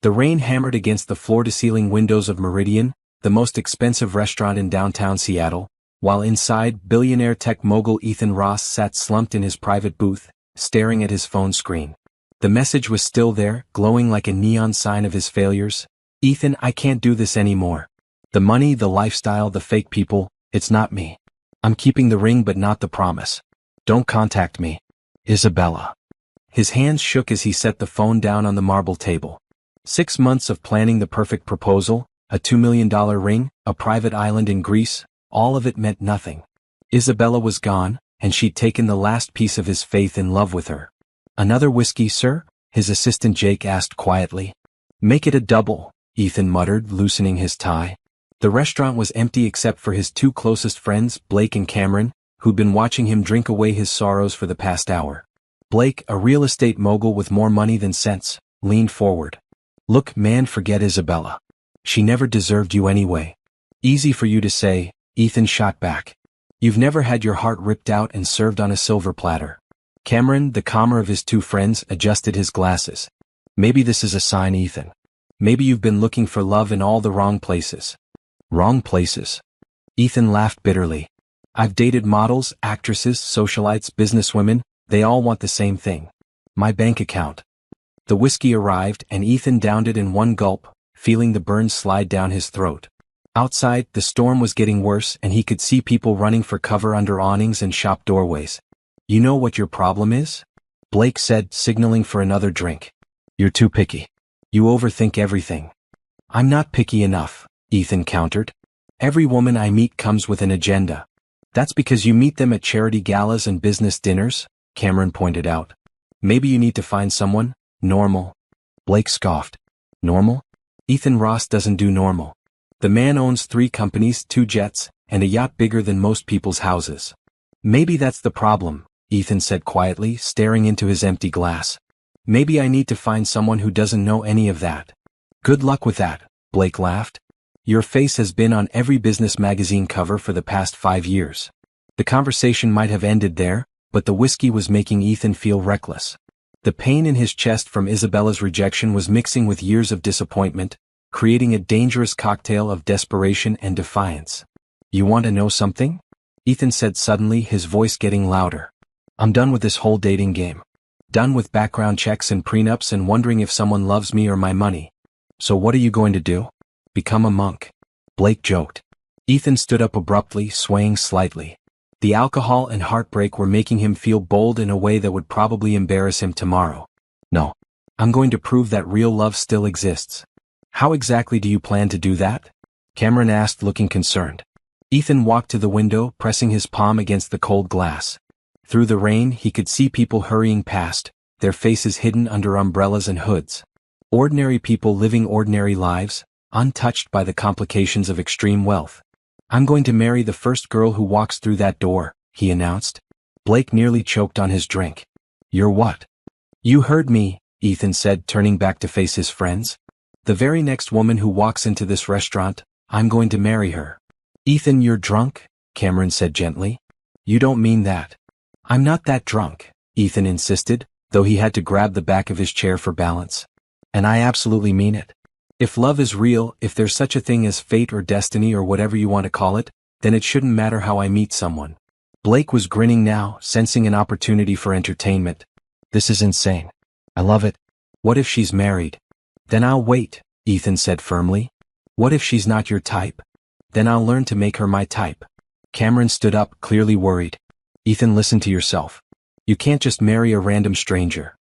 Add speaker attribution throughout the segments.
Speaker 1: The rain hammered against the floor-to-ceiling windows of Meridian, the most expensive restaurant in downtown Seattle, while inside, billionaire tech mogul Ethan Ross sat slumped in his private booth, staring at his phone screen. The message was still there, glowing like a neon sign of his failures. Ethan, I can't do this anymore. The money, the lifestyle, the fake people, it's not me. I'm keeping the ring but not the promise. Don't contact me. Isabella. His hands shook as he set the phone down on the marble table. 6 months of planning the perfect proposal, a $2 million ring, a private island in Greece, all of it meant nothing. Isabella was gone, and she'd taken the last piece of his faith in love with her. Another whiskey, sir? His assistant Jake asked quietly. Make it a double, Ethan muttered, loosening his tie. The restaurant was empty except for his two closest friends, Blake and Cameron, who'd been watching him drink away his sorrows for the past hour. Blake, a real estate mogul with more money than sense, leaned forward. Look, man, forget Isabella. She never deserved you anyway. Easy for you to say, Ethan shot back. You've never had your heart ripped out and served on a silver platter. Cameron, the calmer of his two friends, adjusted his glasses. Maybe this is a sign, Ethan. Maybe you've been looking for love in all the wrong places. Wrong places? Ethan laughed bitterly. I've dated models, actresses, socialites, businesswomen, they all want the same thing. My bank account. The whiskey arrived and Ethan downed it in one gulp, feeling the burns slide down his throat. Outside, the storm was getting worse and he could see people running for cover under awnings and shop doorways. You know what your problem is? Blake said, signaling for another drink. You're too picky. You overthink everything. I'm not picky enough, Ethan countered. Every woman I meet comes with an agenda. That's because you meet them at charity galas and business dinners, Cameron pointed out. Maybe you need to find someone normal. Blake scoffed. Normal? Ethan Ross doesn't do normal. The man owns 3 companies, 2 jets, and a yacht bigger than most people's houses. Maybe that's the problem, Ethan said quietly, staring into his empty glass. Maybe I need to find someone who doesn't know any of that. Good luck with that, Blake laughed. Your face has been on every business magazine cover for the past 5 years. The conversation might have ended there, but the whiskey was making Ethan feel reckless. The pain in his chest from Isabella's rejection was mixing with years of disappointment, creating a dangerous cocktail of desperation and defiance. You want to know something? Ethan said suddenly, his voice getting louder. I'm done with this whole dating game. Done with background checks and prenups and wondering if someone loves me or my money. So what are you going to do? Become a monk? Blake joked. Ethan stood up abruptly, swaying slightly. The alcohol and heartbreak were making him feel bold in a way that would probably embarrass him tomorrow. No. I'm going to prove that real love still exists. How exactly do you plan to do that? Cameron asked, looking concerned. Ethan walked to the window, pressing his palm against the cold glass. Through the rain, he could see people hurrying past, their faces hidden under umbrellas and hoods. Ordinary people living ordinary lives, untouched by the complications of extreme wealth. I'm going to marry the first girl who walks through that door, he announced. Blake nearly choked on his drink. You're what? You heard me, Ethan said, turning back to face his friends. The very next woman who walks into this restaurant, I'm going to marry her. Ethan, you're drunk, Cameron said gently. You don't mean that. I'm not that drunk, Ethan insisted, though he had to grab the back of his chair for balance. And I absolutely mean it. If love is real, if there's such a thing as fate or destiny or whatever you want to call it, then it shouldn't matter how I meet someone. Blake was grinning now, sensing an opportunity for entertainment. This is insane. I love it. What if she's married? Then I'll wait, Ethan said firmly. What if she's not your type? Then I'll learn to make her my type. Cameron stood up, clearly worried. Ethan, listen to yourself. You can't just marry a random stranger.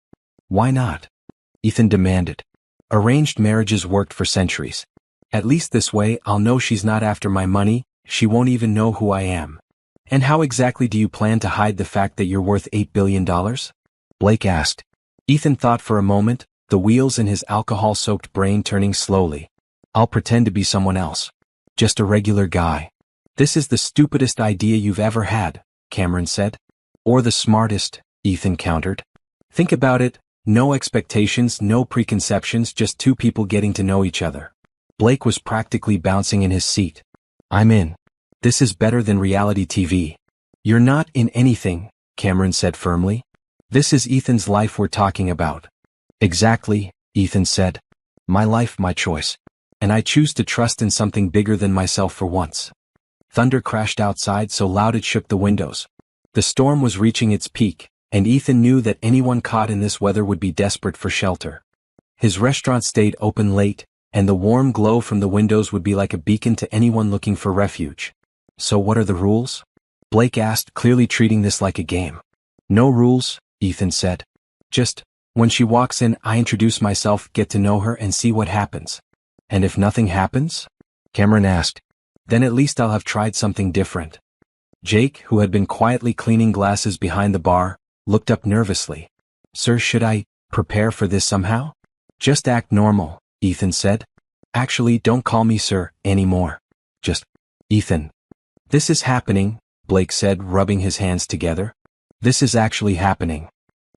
Speaker 1: Why not? Ethan demanded. Arranged marriages worked for centuries. At least this way, I'll know she's not after my money, she won't even know who I am. And how exactly do you plan to hide the fact that you're worth $8 billion? Blake asked. Ethan thought for a moment, the wheels in his alcohol-soaked brain turning slowly. I'll pretend to be someone else. Just a regular guy. This is the stupidest idea you've ever had, Cameron said. Or the smartest, Ethan countered. Think about it. No expectations, no preconceptions, just 2 people getting to know each other. Blake was practically bouncing in his seat. I'm in. This is better than reality TV. You're not in anything, Cameron said firmly. This is Ethan's life we're talking about. Exactly, Ethan said. My life, my choice. And I choose to trust in something bigger than myself for once. Thunder crashed outside so loud it shook the windows. The storm was reaching its peak, and Ethan knew that anyone caught in this weather would be desperate for shelter. His restaurant stayed open late, and the warm glow from the windows would be like a beacon to anyone looking for refuge. So what are the rules? Blake asked, clearly treating this like a game. No rules, Ethan said. Just, when she walks in, I introduce myself, get to know her, and see what happens. And if nothing happens? Cameron asked. Then at least I'll have tried something different. Jake, who had been quietly cleaning glasses behind the bar, looked up nervously. Sir, should I prepare for this somehow? Just act normal, Ethan said. Actually, don't call me sir anymore. Just Ethan. This is happening, Blake said, rubbing his hands together. This is actually happening.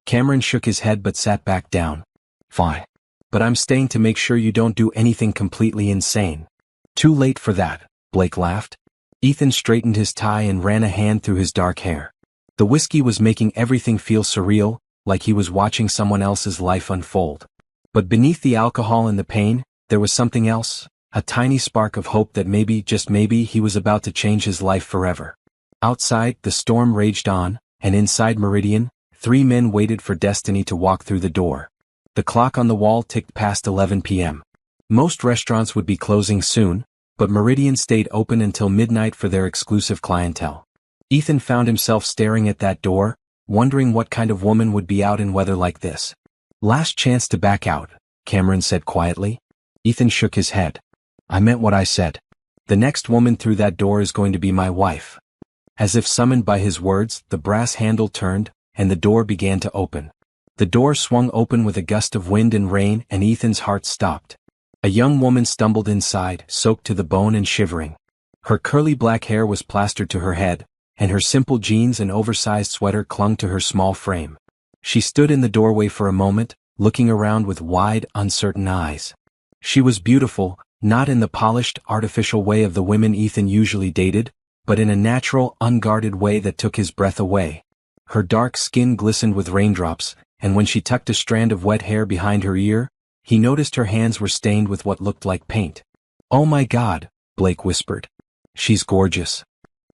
Speaker 1: Cameron shook his head but sat back down. Fine. But I'm staying to make sure you don't do anything completely insane. Too late for that, Blake laughed. Ethan straightened his tie and ran a hand through his dark hair. The whiskey was making everything feel surreal, like he was watching someone else's life unfold. But beneath the alcohol and the pain, there was something else, a tiny spark of hope that maybe, just maybe, he was about to change his life forever. Outside, the storm raged on, and inside Meridian, 3 men waited for destiny to walk through the door. The clock on the wall ticked past 11 p.m. Most restaurants would be closing soon, but Meridian stayed open until midnight for their exclusive clientele. Ethan found himself staring at that door, wondering what kind of woman would be out in weather like this. Last chance to back out, Cameron said quietly. Ethan shook his head. I meant what I said. The next woman through that door is going to be my wife. As if summoned by his words, the brass handle turned, and the door began to open. The door swung open with a gust of wind and rain, and Ethan's heart stopped. A young woman stumbled inside, soaked to the bone and shivering. Her curly black hair was plastered to her head, and her simple jeans and oversized sweater clung to her small frame. She stood in the doorway for a moment, looking around with wide, uncertain eyes. She was beautiful, not in the polished, artificial way of the women Ethan usually dated, but in a natural, unguarded way that took his breath away. Her dark skin glistened with raindrops, and when she tucked a strand of wet hair behind her ear, he noticed her hands were stained with what looked like paint. Oh my God, Blake whispered. She's gorgeous.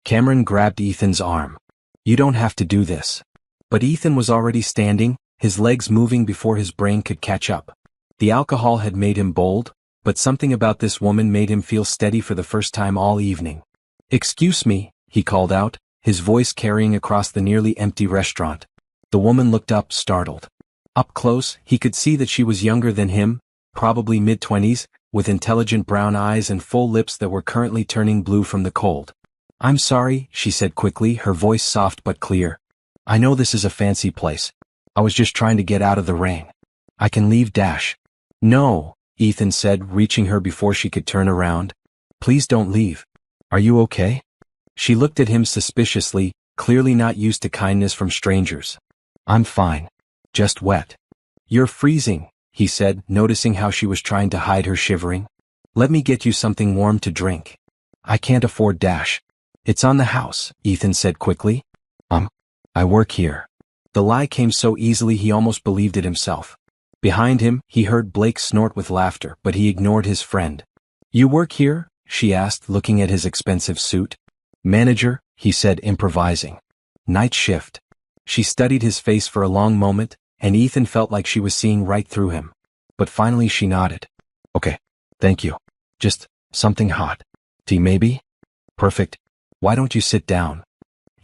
Speaker 1: Cameron grabbed Ethan's arm. You don't have to do this. But Ethan was already standing, his legs moving before his brain could catch up. The alcohol had made him bold, but something about this woman made him feel steady for the first time all evening. Excuse me, he called out, his voice carrying across the nearly empty restaurant. The woman looked up, startled. Up close, he could see that she was younger than him, probably mid-20s, with intelligent brown eyes and full lips that were currently turning blue from the cold. I'm sorry, she said quickly, her voice soft but clear. I know this is a fancy place. I was just trying to get out of the rain. I can leave dash. No, Ethan said, reaching her before she could turn around. Please don't leave. Are you okay? She looked at him suspiciously, clearly not used to kindness from strangers. I'm fine. Just wet. You're freezing, he said, noticing how she was trying to hide her shivering. Let me get you something warm to drink. I can't afford dash. It's on the house, Ethan said quickly. I work here. The lie came so easily he almost believed it himself. Behind him, he heard Blake snort with laughter, but he ignored his friend. You work here? She asked, looking at his expensive suit. Manager, he said, improvising. Night shift. She studied his face for a long moment, and Ethan felt like she was seeing right through him. But finally she nodded. Okay, thank you. Just something hot. Tea maybe? Perfect. Why don't you sit down?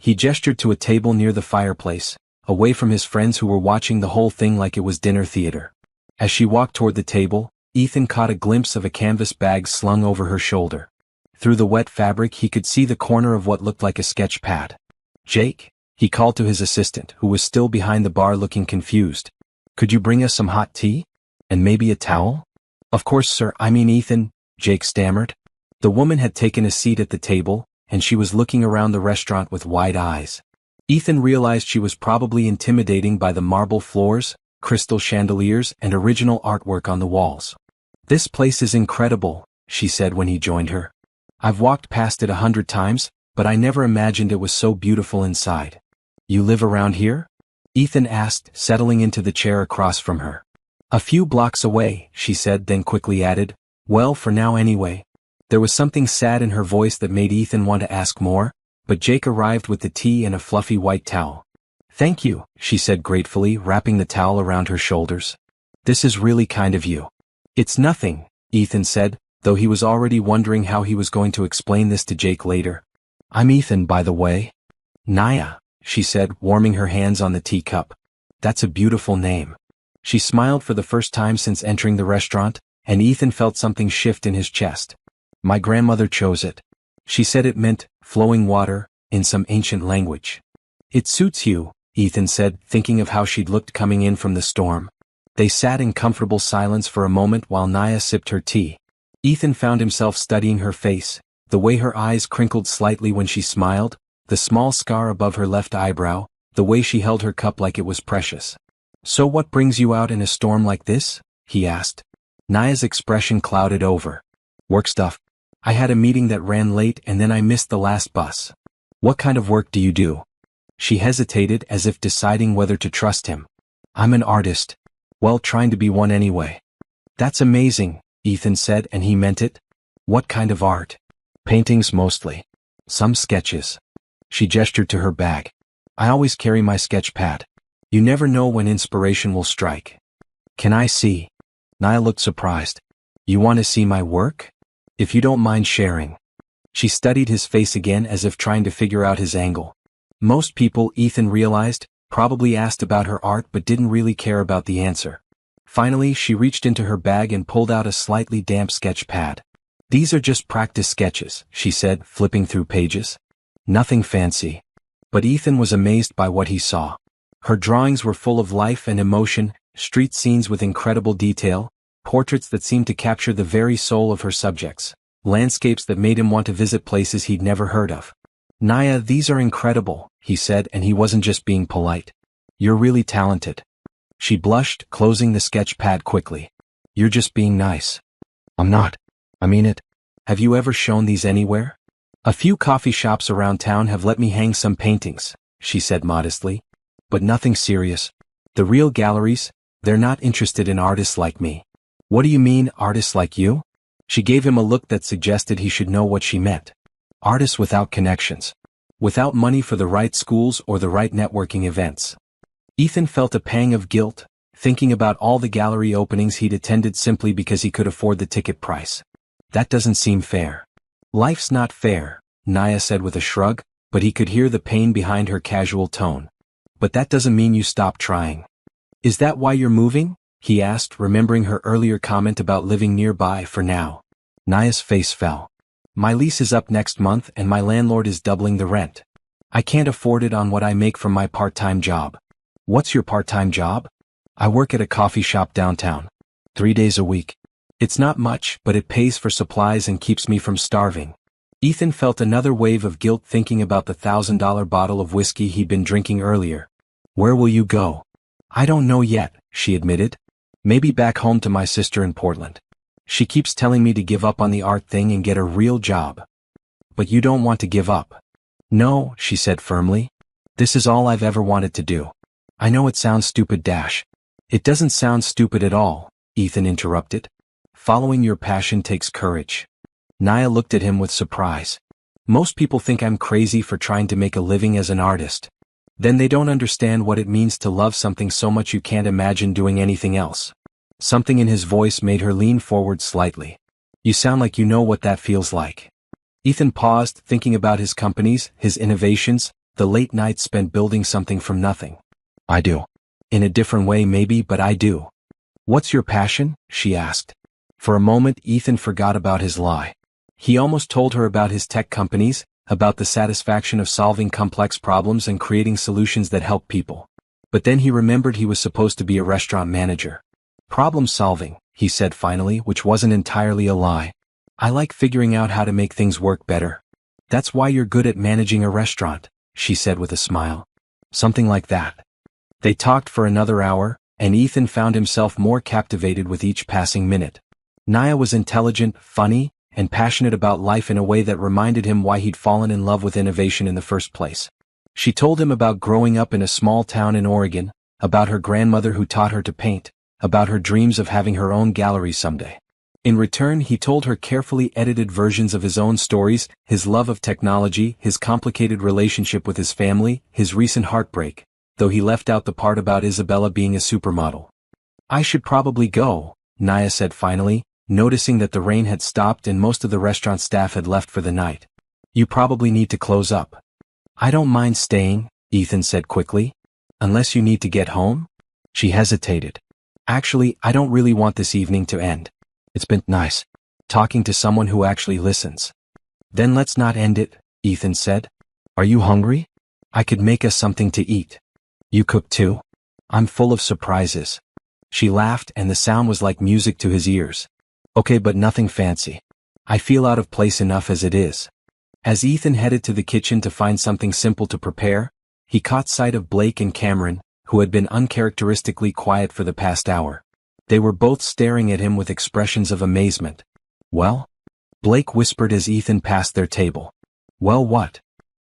Speaker 1: He gestured to a table near the fireplace, away from his friends who were watching the whole thing like it was dinner theater. As she walked toward the table, Ethan caught a glimpse of a canvas bag slung over her shoulder. Through the wet fabric he could see the corner of what looked like a sketch pad. Jake, he called to his assistant, who was still behind the bar looking confused. Could you bring us some hot tea? And maybe a towel? Of course, sir, I mean Ethan, Jake stammered. The woman had taken a seat at the table, and she was looking around the restaurant with wide eyes. Ethan realized she was probably intimidating by the marble floors, crystal chandeliers, and original artwork on the walls. This place is incredible, she said when he joined her. I've walked past it 100 times, but I never imagined it was so beautiful inside. You live around here? Ethan asked, settling into the chair across from her. A few blocks away, she said, then quickly added, well, for now anyway. There was something sad in her voice that made Ethan want to ask more, but Jake arrived with the tea and a fluffy white towel. Thank you, she said gratefully, wrapping the towel around her shoulders. This is really kind of you. It's nothing, Ethan said, though he was already wondering how he was going to explain this to Jake later. I'm Ethan, by the way. Naya, she said, warming her hands on the teacup. That's a beautiful name. She smiled for the first time since entering the restaurant, and Ethan felt something shift in his chest. My grandmother chose it. She said it meant flowing water in some ancient language. It suits you, Ethan said, thinking of how she'd looked coming in from the storm. They sat in comfortable silence for a moment while Naya sipped her tea. Ethan found himself studying her face, the way her eyes crinkled slightly when she smiled, the small scar above her left eyebrow, the way she held her cup like it was precious. So what brings you out in a storm like this? He asked. Naya's expression clouded over. Work stuff. I had a meeting that ran late and then I missed the last bus. What kind of work do you do? She hesitated as if deciding whether to trust him. I'm an artist. Well, trying to be one anyway. That's amazing, Ethan said, and he meant it. What kind of art? Paintings mostly. Some sketches. She gestured to her bag. I always carry my sketch pad. You never know when inspiration will strike. Can I see? Naya looked surprised. You want to see my work? If you don't mind sharing. She studied his face again as if trying to figure out his angle. Most people, Ethan realized, probably asked about her art but didn't really care about the answer. Finally, she reached into her bag and pulled out a slightly damp sketch pad. These are just practice sketches, she said, flipping through pages. Nothing fancy. But Ethan was amazed by what he saw. Her drawings were full of life and emotion, street scenes with incredible detail, portraits that seemed to capture the very soul of her subjects, landscapes that made him want to visit places he'd never heard of. Naya, these are incredible, he said, and he wasn't just being polite. You're really talented. She blushed, closing the sketch pad quickly. You're just being nice. I'm not. I mean it. Have you ever shown these anywhere? A few coffee shops around town have let me hang some paintings, she said modestly. But nothing serious. The real galleries, they're not interested in artists like me. What do you mean, artists like you? She gave him a look that suggested he should know what she meant. Artists without connections. Without money for the right schools or the right networking events. Ethan felt a pang of guilt, thinking about all the gallery openings he'd attended simply because he could afford the ticket price. That doesn't seem fair. Life's not fair, Naya said with a shrug, but he could hear the pain behind her casual tone. But that doesn't mean you stop trying. Is that why you're moving? He asked, remembering her earlier comment about living nearby for now. Naya's face fell. My lease is up next month and my landlord is doubling the rent. I can't afford it on what I make from my part-time job. What's your part-time job? I work at a coffee shop downtown. 3 days a week. It's not much, but it pays for supplies and keeps me from starving. Ethan felt another wave of guilt thinking about the $1,000 bottle of whiskey he'd been drinking earlier. Where will you go? I don't know yet, she admitted. Maybe back home to my sister in Portland. She keeps telling me to give up on the art thing and get a real job. But you don't want to give up. No, she said firmly. This is all I've ever wanted to do. I know it sounds stupid. It doesn't sound stupid at all, Ethan interrupted. Following your passion takes courage. Naya looked at him with surprise. Most people think I'm crazy for trying to make a living as an artist. Then they don't understand what it means to love something so much you can't imagine doing anything else. Something in his voice made her lean forward slightly. You sound like you know what that feels like. Ethan paused, thinking about his companies, his innovations, the late nights spent building something from nothing. I do. In a different way maybe, but I do. What's your passion? She asked. For a moment Ethan forgot about his lie. He almost told her about his tech companies, about the satisfaction of solving complex problems and creating solutions that help people. But then he remembered he was supposed to be a restaurant manager. Problem solving, he said finally, which wasn't entirely a lie. I like figuring out how to make things work better. That's why you're good at managing a restaurant, she said with a smile. Something like that. They talked for another hour, and Ethan found himself more captivated with each passing minute. Naya was intelligent, funny, and passionate about life in a way that reminded him why he'd fallen in love with innovation in the first place. She told him about growing up in a small town in Oregon, about her grandmother who taught her to paint, about her dreams of having her own gallery someday. In return, he told her carefully edited versions of his own stories, his love of technology, his complicated relationship with his family, his recent heartbreak, though he left out the part about Isabella being a supermodel. "I should probably go," Naya said finally, noticing that the rain had stopped and most of the restaurant staff had left for the night. "You probably need to close up." "I don't mind staying," Ethan said quickly. "Unless you need to get home?" She hesitated. "Actually, I don't really want this evening to end. It's been nice talking to someone who actually listens." "Then let's not end it," Ethan said. "Are you hungry? I could make us something to eat." "You cook too? I'm full of surprises." She laughed and the sound was like music to his ears. "Okay, but nothing fancy. I feel out of place enough as it is." As Ethan headed to the kitchen to find something simple to prepare, he caught sight of Blake and Cameron, who had been uncharacteristically quiet for the past hour. They were both staring at him with expressions of amazement. "Well?" Blake whispered as Ethan passed their table. "Well, what?"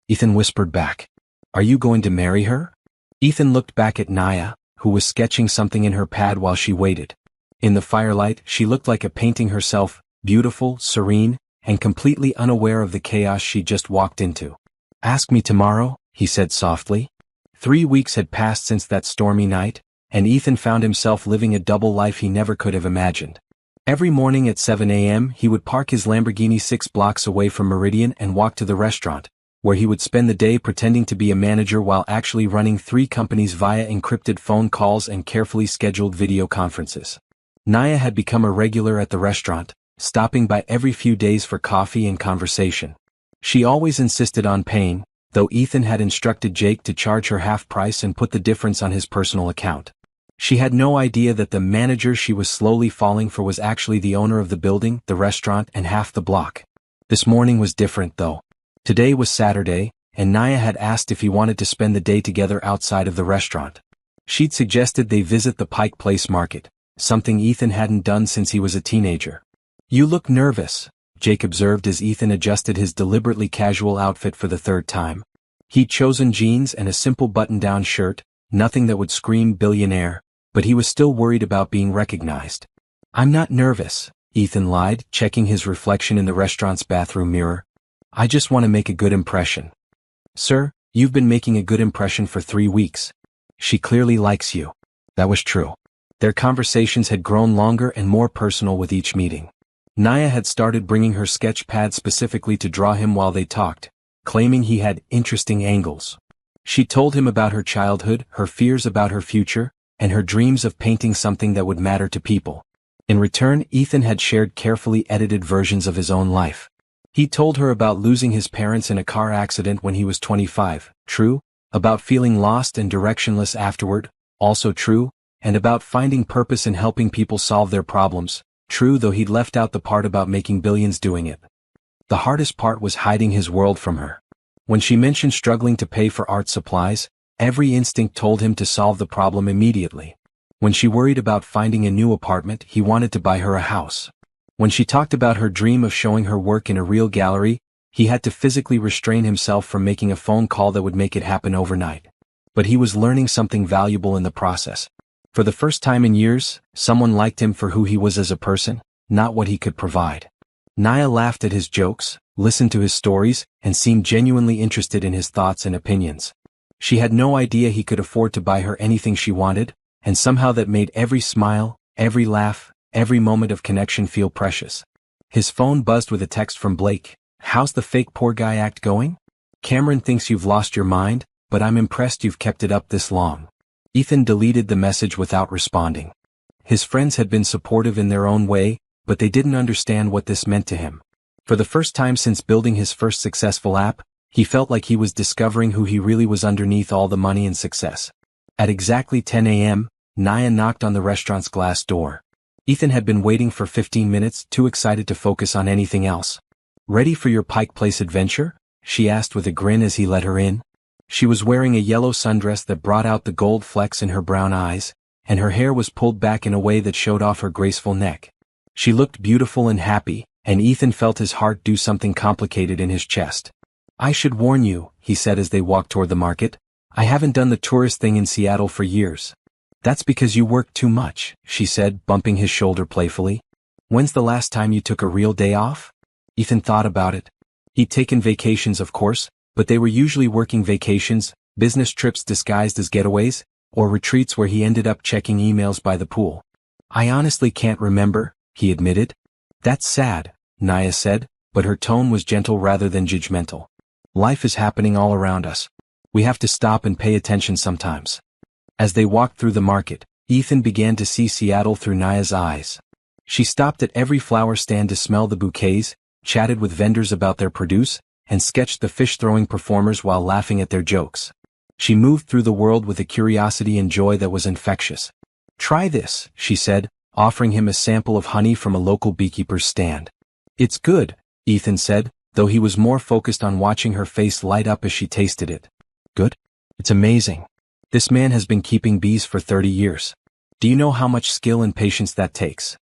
Speaker 1: Ethan whispered back. "Are you going to marry her?" Ethan looked back at Naya, who was sketching something in her pad while she waited. In the firelight, she looked like a painting herself, beautiful, serene, and completely unaware of the chaos she just walked into. "Ask me tomorrow," he said softly. 3 weeks had passed since that stormy night, and Ethan found himself living a double life he never could have imagined. Every morning at 7 a.m. he would park his Lamborghini 6 blocks away from Meridian and walk to the restaurant, where he would spend the day pretending to be a manager while actually running 3 companies via encrypted phone calls and carefully scheduled video conferences. Naya had become a regular at the restaurant, stopping by every few days for coffee and conversation. She always insisted on paying, though Ethan had instructed Jake to charge her half price and put the difference on his personal account. She had no idea that the manager she was slowly falling for was actually the owner of the building, the restaurant, and half the block. This morning was different though. Today was Saturday, and Naya had asked if he wanted to spend the day together outside of the restaurant. She'd suggested they visit the Pike Place Market, something Ethan hadn't done since he was a teenager. "You look nervous," Jake observed as Ethan adjusted his deliberately casual outfit for the 3rd time. He'd chosen jeans and a simple button-down shirt, nothing that would scream billionaire, but he was still worried about being recognized. "I'm not nervous," Ethan lied, checking his reflection in the restaurant's bathroom mirror. "I just want to make a good impression." "Sir, you've been making a good impression for 3 weeks. She clearly likes you." That was true. Their conversations had grown longer and more personal with each meeting. Naya had started bringing her sketch pad specifically to draw him while they talked, claiming he had interesting angles. She told him about her childhood, her fears about her future, and her dreams of painting something that would matter to people. In return, Ethan had shared carefully edited versions of his own life. He told her about losing his parents in a car accident when he was 25, true, about feeling lost and directionless afterward, also true, and about finding purpose in helping people solve their problems, true, though he'd left out the part about making billions doing it. The hardest part was hiding his world from her. When she mentioned struggling to pay for art supplies, every instinct told him to solve the problem immediately. When she worried about finding a new apartment, he wanted to buy her a house. When she talked about her dream of showing her work in a real gallery, he had to physically restrain himself from making a phone call that would make it happen overnight. But he was learning something valuable in the process. For the first time in years, someone liked him for who he was as a person, not what he could provide. Naya laughed at his jokes, listened to his stories, and seemed genuinely interested in his thoughts and opinions. She had no idea he could afford to buy her anything she wanted, and somehow that made every smile, every laugh, every moment of connection feel precious. His phone buzzed with a text from Blake. "How's the fake poor guy act going? Cameron thinks you've lost your mind, but I'm impressed you've kept it up this long." Ethan deleted the message without responding. His friends had been supportive in their own way, but they didn't understand what this meant to him. For the first time since building his first successful app, he felt like he was discovering who he really was underneath all the money and success. At exactly 10 a.m., Naya knocked on the restaurant's glass door. Ethan had been waiting for 15 minutes, too excited to focus on anything else. "Ready for your Pike Place adventure?" she asked with a grin as he let her in. She was wearing a yellow sundress that brought out the gold flecks in her brown eyes, and her hair was pulled back in a way that showed off her graceful neck. She looked beautiful and happy, and Ethan felt his heart do something complicated in his chest. "I should warn you," he said as they walked toward the market, "I haven't done the tourist thing in Seattle for years." That's because you work too much, she said, bumping his shoulder playfully. When's the last time you took a real day off? Ethan thought about it. He'd taken vacations, of course, but they were usually working vacations, business trips disguised as getaways, or retreats where he ended up checking emails by the pool. I honestly can't remember, he admitted. That's sad, Naya said, but her tone was gentle rather than judgmental. Life is happening all around us. We have to stop and pay attention sometimes. As they walked through the market, Ethan began to see Seattle through Naya's eyes. She stopped at every flower stand to smell the bouquets, chatted with vendors about their produce, and sketched the fish-throwing performers while laughing at their jokes. She moved through the world with a curiosity and joy that was infectious. Try this, she said, offering him a sample of honey from a local beekeeper's stand. It's good, Ethan said, though he was more focused on watching her face light up as she tasted it. Good? It's amazing. This man has been keeping bees for 30 years. Do you know how much skill and patience that takes?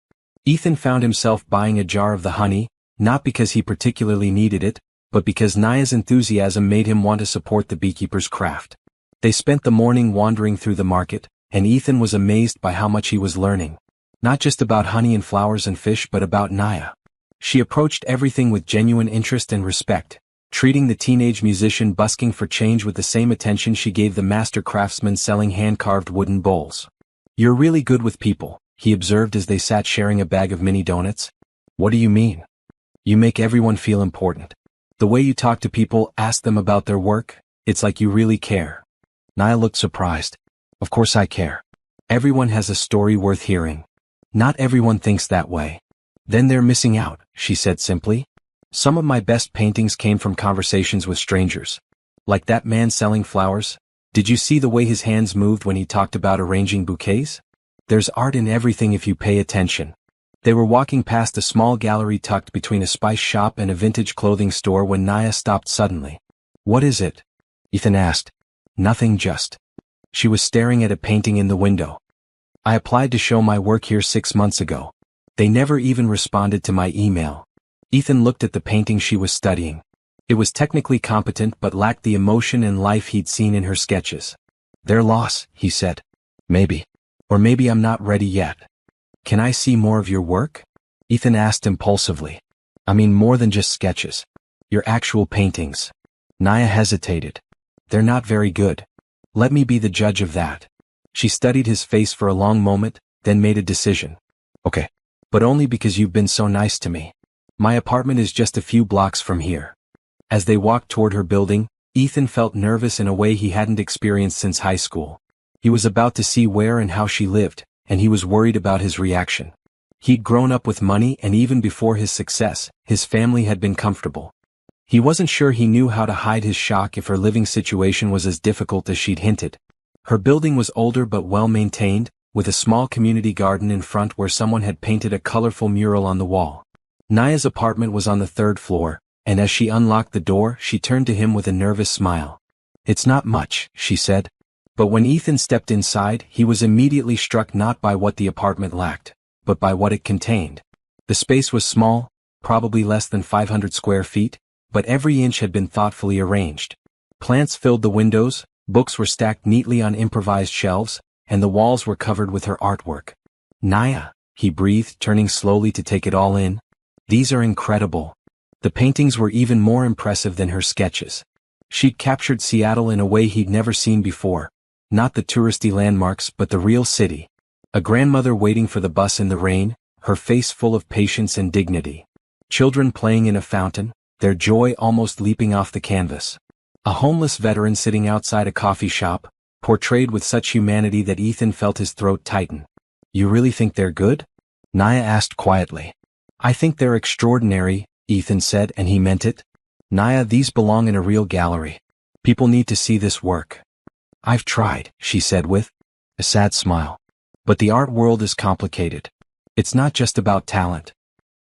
Speaker 1: Ethan found himself buying a jar of the honey, not because he particularly needed it, but because Naya's enthusiasm made him want to support the beekeeper's craft. They spent the morning wandering through the market, and Ethan was amazed by how much he was learning. Not just about honey and flowers and fish, but about Naya. She approached everything with genuine interest and respect, treating the teenage musician busking for change with the same attention she gave the master craftsman selling hand-carved wooden bowls. You're really good with people, he observed as they sat sharing a bag of mini donuts. What do you mean? You make everyone feel important. The way you talk to people, ask them about their work, it's like you really care. Naya looked surprised. Of course I care. Everyone has a story worth hearing. Not everyone thinks that way. Then they're missing out, she said simply. Some of my best paintings came from conversations with strangers. Like that man selling flowers. Did you see the way his hands moved when he talked about arranging bouquets? There's art in everything if you pay attention. They were walking past a small gallery tucked between a spice shop and a vintage clothing store when Naya stopped suddenly. What is it? Ethan asked. Nothing, just. She was staring at a painting in the window. I applied to show my work here 6 months ago. They never even responded to my email. Ethan looked at the painting she was studying. It was technically competent but lacked the emotion and life he'd seen in her sketches. Their loss, he said. Maybe. Or maybe I'm not ready yet. Can I see more of your work? Ethan asked impulsively. I mean more than just sketches. Your actual paintings. Naya hesitated. They're not very good. Let me be the judge of that. She studied his face for a long moment, then made a decision. Okay. But only because you've been so nice to me. My apartment is just a few blocks from here. As they walked toward her building, Ethan felt nervous in a way he hadn't experienced since high school. He was about to see where and how she lived, and he was worried about his reaction. He'd grown up with money, and even before his success, his family had been comfortable. He wasn't sure he knew how to hide his shock if her living situation was as difficult as she'd hinted. Her building was older but well-maintained, with a small community garden in front where someone had painted a colorful mural on the wall. Naya's apartment was on the 3rd floor, and as she unlocked the door, she turned to him with a nervous smile. It's not much, she said. But when Ethan stepped inside, he was immediately struck not by what the apartment lacked, but by what it contained. The space was small, probably less than 500 square feet, but every inch had been thoughtfully arranged. Plants filled the windows, books were stacked neatly on improvised shelves, and the walls were covered with her artwork. Naya, he breathed, turning slowly to take it all in. These are incredible. The paintings were even more impressive than her sketches. She'd captured Seattle in a way he'd never seen before. Not the touristy landmarks, but the real city. A grandmother waiting for the bus in the rain, her face full of patience and dignity. Children playing in a fountain, their joy almost leaping off the canvas. A homeless veteran sitting outside a coffee shop, portrayed with such humanity that Ethan felt his throat tighten. You really think they're good? Naya asked quietly. I think they're extraordinary, Ethan said, and he meant it. Naya, these belong in a real gallery. People need to see this work. I've tried, she said with a sad smile. But the art world is complicated. It's not just about talent.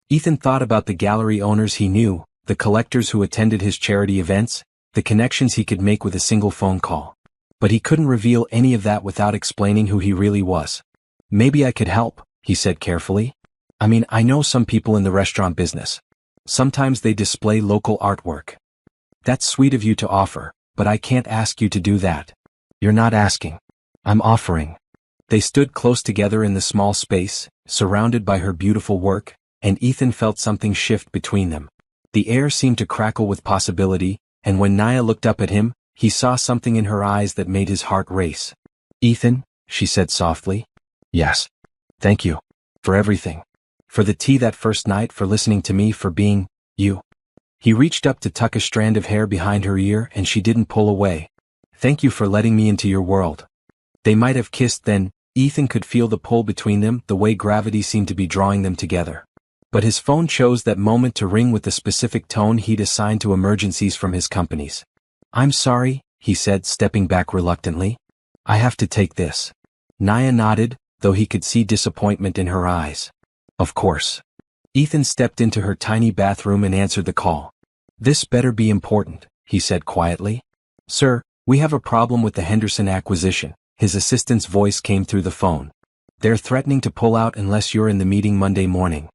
Speaker 1: Ethan thought about the gallery owners he knew, the collectors who attended his charity events, the connections he could make with a single phone call. But he couldn't reveal any of that without explaining who he really was. Maybe I could help, he said carefully. I mean, I know some people in the restaurant business. Sometimes they display local artwork. That's sweet of you to offer, but I can't ask you to do that. You're not asking. I'm offering. They stood close together in the small space, surrounded by her beautiful work, and Ethan felt something shift between them. The air seemed to crackle with possibility, and when Naya looked up at him, he saw something in her eyes that made his heart race. "Ethan," she said softly. "Yes. Thank you. For everything. For the tea that first night, for listening to me, for being you." He reached up to tuck a strand of hair behind her ear and she didn't pull away. "Thank you for letting me into your world." They might have kissed then. Ethan could feel the pull between them, the way gravity seemed to be drawing them together. But his phone chose that moment to ring with the specific tone he'd assigned to emergencies from his companies. "I'm sorry," he said, stepping back reluctantly. "I have to take this." Naya nodded, though he could see disappointment in her eyes. "Of course." Ethan stepped into her tiny bathroom and answered the call. "This better be important," he said quietly. "Sir, we have a problem with the Henderson acquisition." His assistant's voice came through the phone. "They're threatening to pull out unless you're in the meeting Monday morning."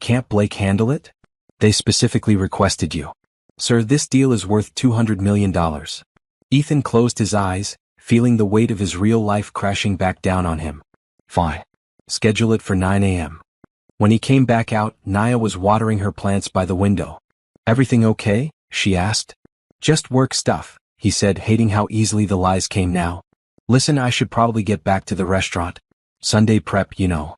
Speaker 1: "Can't Blake handle it?" "They specifically requested you." "Sir, this deal is worth $200 million. Ethan closed his eyes, feeling the weight of his real life crashing back down on him. "Fine. Schedule it for 9 a.m. When he came back out, Naya was watering her plants by the window. "Everything okay?" she asked. "Just work stuff," he said, hating how easily the lies came now. "Listen, I should probably get back to the restaurant. Sunday prep, you know."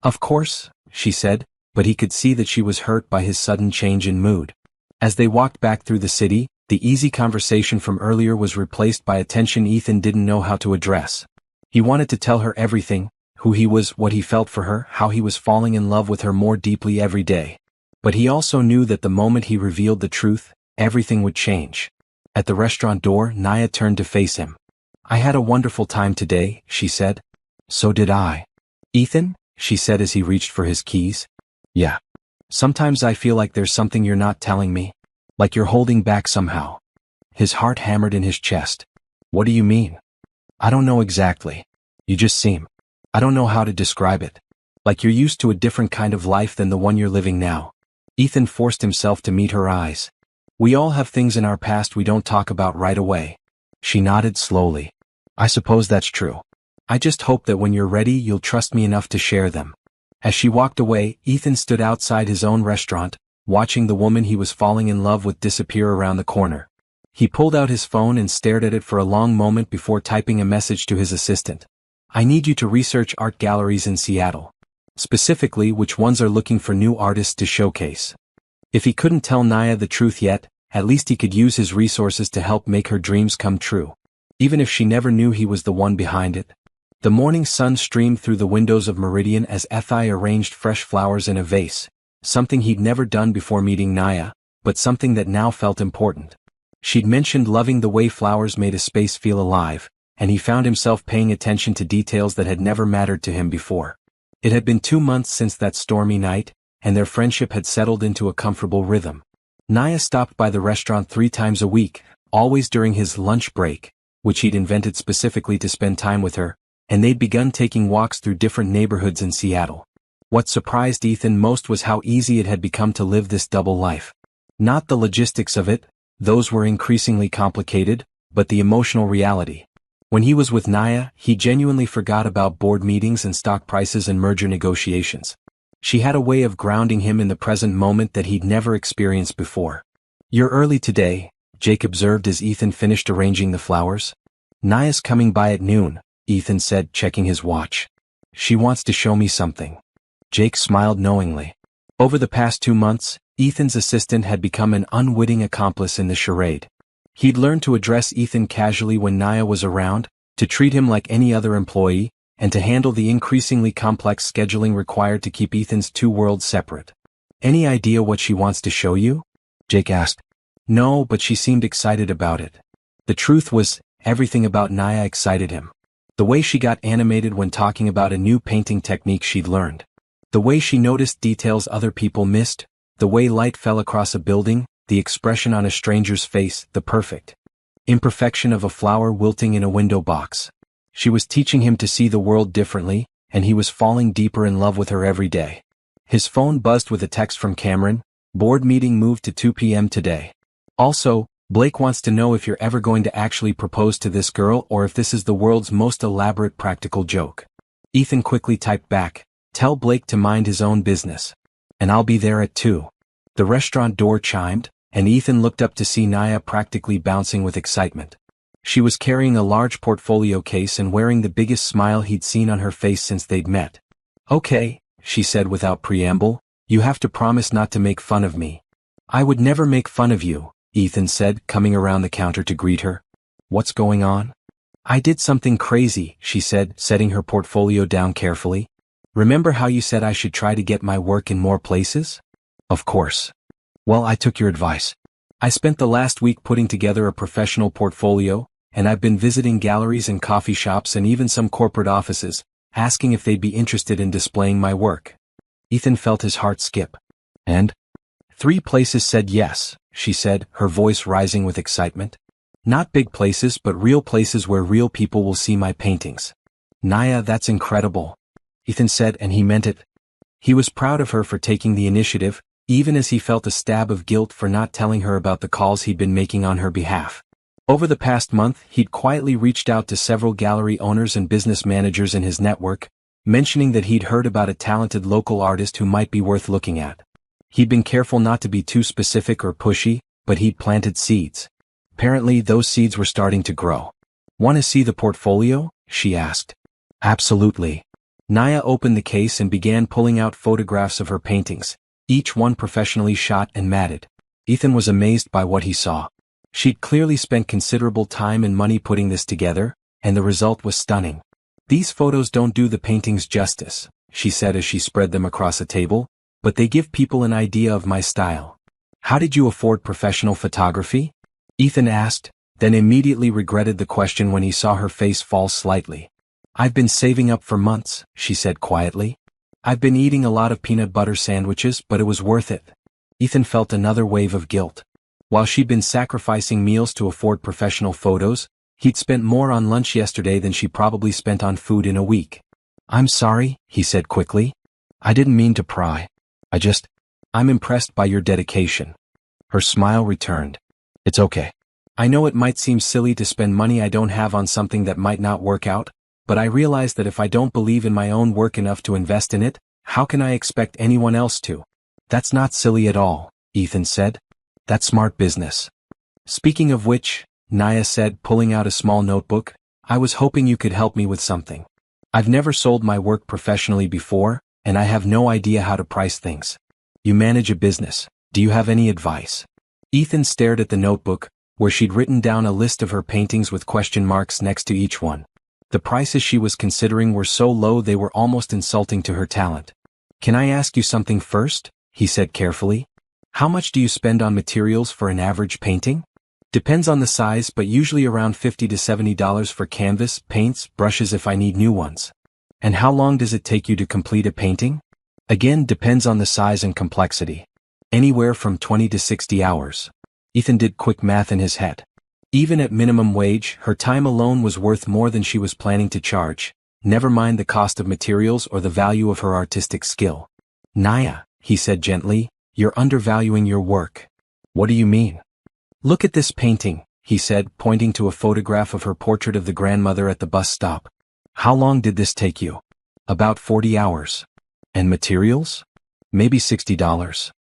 Speaker 1: "Of course," she said, but he could see that she was hurt by his sudden change in mood. As they walked back through the city, the easy conversation from earlier was replaced by a tension Ethan didn't know how to address. He wanted to tell her everything, who he was, what he felt for her, how he was falling in love with her more deeply every day. But he also knew that the moment he revealed the truth, everything would change. At the restaurant door, Naya turned to face him. "I had a wonderful time today," she said. "So did I." "Ethan?" she said as he reached for his keys. "Yeah. Sometimes I feel like there's something you're not telling me. Like you're holding back somehow." His heart hammered in his chest. "What do you mean?" "I don't know exactly. You just seem. I don't know how to describe it. Like you're used to a different kind of life than the one you're living now." Ethan forced himself to meet her eyes. "We all have things in our past we don't talk about right away." She nodded slowly. "I suppose that's true. I just hope that when you're ready you'll trust me enough to share them." As she walked away, Ethan stood outside his own restaurant, watching the woman he was falling in love with disappear around the corner. He pulled out his phone and stared at it for a long moment before typing a message to his assistant. "I need you to research art galleries in Seattle. Specifically, which ones are looking for new artists to showcase." If he couldn't tell Naya the truth yet, at least he could use his resources to help make her dreams come true. Even if she never knew he was the one behind it. The morning sun streamed through the windows of Meridian as Ethai arranged fresh flowers in a vase, something he'd never done before meeting Naya, but something that now felt important. She'd mentioned loving the way flowers made a space feel alive, and he found himself paying attention to details that had never mattered to him before. It had been 2 months since that stormy night, and their friendship had settled into a comfortable rhythm. Naya stopped by the restaurant 3 times a week, always during his lunch break, which he'd invented specifically to spend time with her, and they'd begun taking walks through different neighborhoods in Seattle. What surprised Ethan most was how easy it had become to live this double life. Not the logistics of it, those were increasingly complicated, but the emotional reality. When he was with Naya, he genuinely forgot about board meetings and stock prices and merger negotiations. She had a way of grounding him in the present moment that he'd never experienced before. "You're early today," Jake observed as Ethan finished arranging the flowers. "Naya's coming by at noon," Ethan said, checking his watch. "She wants to show me something." Jake smiled knowingly. Over the past 2 months, Ethan's assistant had become an unwitting accomplice in the charade. He'd learned to address Ethan casually when Naya was around, to treat him like any other employee, and to handle the increasingly complex scheduling required to keep Ethan's 2 worlds separate. "Any idea what she wants to show you?" Jake asked. "No, but she seemed excited about it." The truth was, everything about Naya excited him. The way she got animated when talking about a new painting technique she'd learned. The way she noticed details other people missed, the way light fell across a building, the expression on a stranger's face, the perfect imperfection of a flower wilting in a window box. She was teaching him to see the world differently, and he was falling deeper in love with her every day. His phone buzzed with a text from Cameron. "Board meeting moved to 2 p.m. today. Also, Blake wants to know if you're ever going to actually propose to this girl or if this is the world's most elaborate practical joke." Ethan quickly typed back, "Tell Blake to mind his own business. And I'll be there at 2. The restaurant door chimed, and Ethan looked up to see Naya practically bouncing with excitement. She was carrying a large portfolio case and wearing the biggest smile he'd seen on her face since they'd met. "Okay," she said without preamble, "you have to promise not to make fun of me." "I would never make fun of you," Ethan said, coming around the counter to greet her. "What's going on?" "I did something crazy," she said, setting her portfolio down carefully. "Remember how you said I should try to get my work in more places?" "Of course. Well, I took your advice. I spent the last week putting together a professional portfolio, and I've been visiting galleries and coffee shops and even some corporate offices, asking if they'd be interested in displaying my work." Ethan felt his heart skip. "And?" "3 places said yes," she said, her voice rising with excitement. "Not big places but real places where real people will see my paintings." "Naya, that's incredible," Ethan said, and he meant it. He was proud of her for taking the initiative, even as he felt a stab of guilt for not telling her about the calls he'd been making on her behalf. Over the past month, he'd quietly reached out to several gallery owners and business managers in his network, mentioning that he'd heard about a talented local artist who might be worth looking at. He'd been careful not to be too specific or pushy, but he'd planted seeds. Apparently, those seeds were starting to grow. "Want to see the portfolio?" she asked. "Absolutely." Naya opened the case and began pulling out photographs of her paintings, each one professionally shot and matted. Ethan was amazed by what he saw. She'd clearly spent considerable time and money putting this together, and the result was stunning. "These photos don't do the paintings justice," she said as she spread them across a table, "but they give people an idea of my style." "How did you afford professional photography?" Ethan asked, then immediately regretted the question when he saw her face fall slightly. "I've been saving up for months," she said quietly. "I've been eating a lot of peanut butter sandwiches, but it was worth it." Ethan felt another wave of guilt. While she'd been sacrificing meals to afford professional photos, he'd spent more on lunch yesterday than she probably spent on food in a week. "I'm sorry," he said quickly. "I didn't mean to pry. I'm impressed by your dedication." Her smile returned. "It's okay. I know it might seem silly to spend money I don't have on something that might not work out, but I realize that if I don't believe in my own work enough to invest in it, how can I expect anyone else to?" "That's not silly at all," Ethan said. "That's smart business." "Speaking of which," Naya said, pulling out a small notebook, "I was hoping you could help me with something. I've never sold my work professionally before, and I have no idea how to price things. You manage a business. Do you have any advice?" Ethan stared at the notebook, where she'd written down a list of her paintings with question marks next to each one. The prices she was considering were so low they were almost insulting to her talent. "Can I ask you something first?" he said carefully. "How much do you spend on materials for an average painting?" "Depends on the size, but usually around $50 to $70 for canvas, paints, brushes if I need new ones." "And how long does it take you to complete a painting?" "Again, depends on the size and complexity. Anywhere from 20 to 60 hours. Ethan did quick math in his head. Even at minimum wage, her time alone was worth more than she was planning to charge, never mind the cost of materials or the value of her artistic skill. "Naya," he said gently, "you're undervaluing your work." "What do you mean?" "Look at this painting," he said, pointing to a photograph of her portrait of the grandmother at the bus stop. "How long did this take you?" "About 40 hours. "And materials?" "Maybe $60.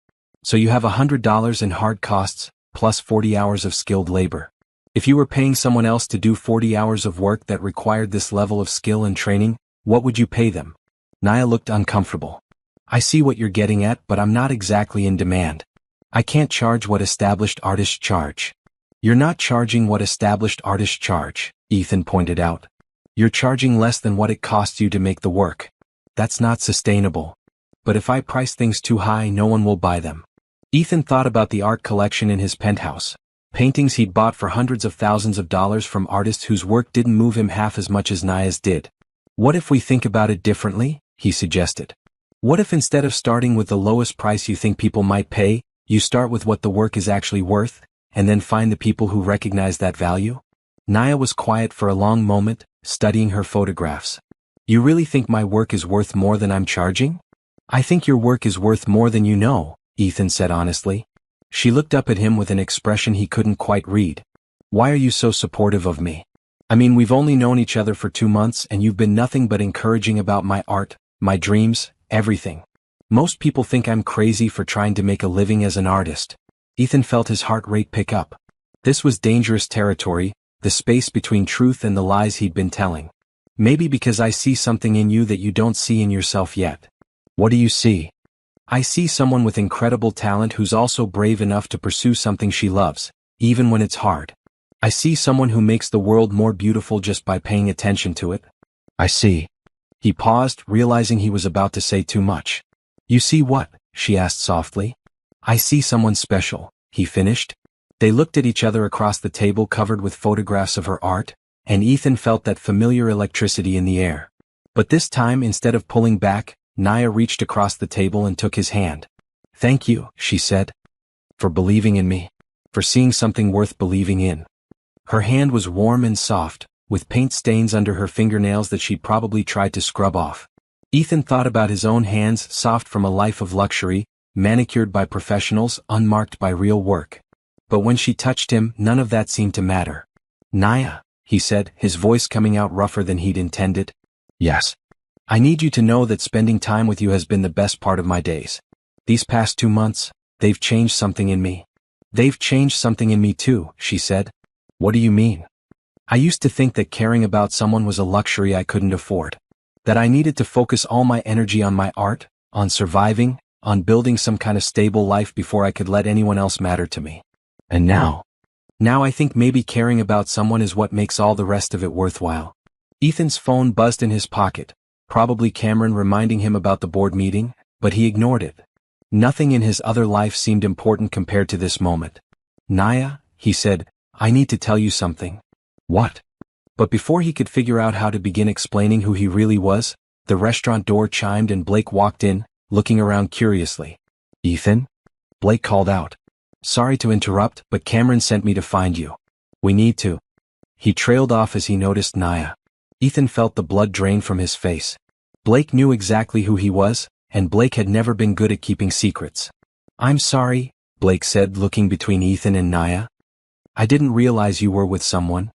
Speaker 1: So you have $100 in hard costs, plus 40 hours of skilled labor. If you were paying someone else to do 40 hours of work that required this level of skill and training, what would you pay them?" Naya looked uncomfortable. "I see what you're getting at, but I'm not exactly in demand. I can't charge what established artists charge." "You're not charging what established artists charge," Ethan pointed out. "You're charging less than what it costs you to make the work. That's not sustainable. But if I price things too high, no one will buy them." Ethan thought about the art collection in his penthouse. Paintings he'd bought for hundreds of thousands of dollars from artists whose work didn't move him half as much as Naya's did. "What if we think about it differently?" he suggested. "What if instead of starting with the lowest price you think people might pay, you start with what the work is actually worth, and then find the people who recognize that value?" Naya was quiet for a long moment, studying her photographs. "You really think my work is worth more than I'm charging?" "I think your work is worth more than you know," Ethan said honestly. She looked up at him with an expression he couldn't quite read. "Why are you so supportive of me?" I mean, we've only known each other for 2 months and you've been nothing but encouraging about my art, my dreams, everything. Most people think I'm crazy for trying to make a living as an artist. Ethan felt his heart rate pick up. This was dangerous territory, the space between truth and the lies he'd been telling. Maybe because I see something in you that you don't see in yourself yet. What do you see? I see someone with incredible talent who's also brave enough to pursue something she loves, even when it's hard. I see someone who makes the world more beautiful just by paying attention to it. I see. He paused, realizing he was about to say too much. You see what? She asked softly. I see someone special, he finished. They looked at each other across the table covered with photographs of her art, and Ethan felt that familiar electricity in the air. But this time, instead of pulling back, Naya reached across the table and took his hand. Thank you, she said. For believing in me. For seeing something worth believing in. Her hand was warm and soft, with paint stains under her fingernails that she'd probably tried to scrub off. Ethan thought about his own hands, soft from a life of luxury, manicured by professionals, unmarked by real work. But when she touched him, none of that seemed to matter. Naya, he said, his voice coming out rougher than he'd intended. Yes. I need you to know that spending time with you has been the best part of my days. These past 2 months, they've changed something in me. They've changed something in me too, she said. What do you mean? I used to think that caring about someone was a luxury I couldn't afford. That I needed to focus all my energy on my art, on surviving, on building some kind of stable life before I could let anyone else matter to me. And now I think maybe caring about someone is what makes all the rest of it worthwhile. Ethan's phone buzzed in his pocket, probably Cameron reminding him about the board meeting, but he ignored it. Nothing in his other life seemed important compared to this moment. Naya, he said, I need to tell you something. What? But before he could figure out how to begin explaining who he really was, the restaurant door chimed and Blake walked in, looking around curiously. Ethan? Blake called out. Sorry to interrupt, but Cameron sent me to find you. We need to. He trailed off as he noticed Naya. Ethan felt the blood drain from his face. Blake knew exactly who he was, and Blake had never been good at keeping secrets. I'm sorry, Blake said, looking between Ethan and Naya. I didn't realize you were with someone.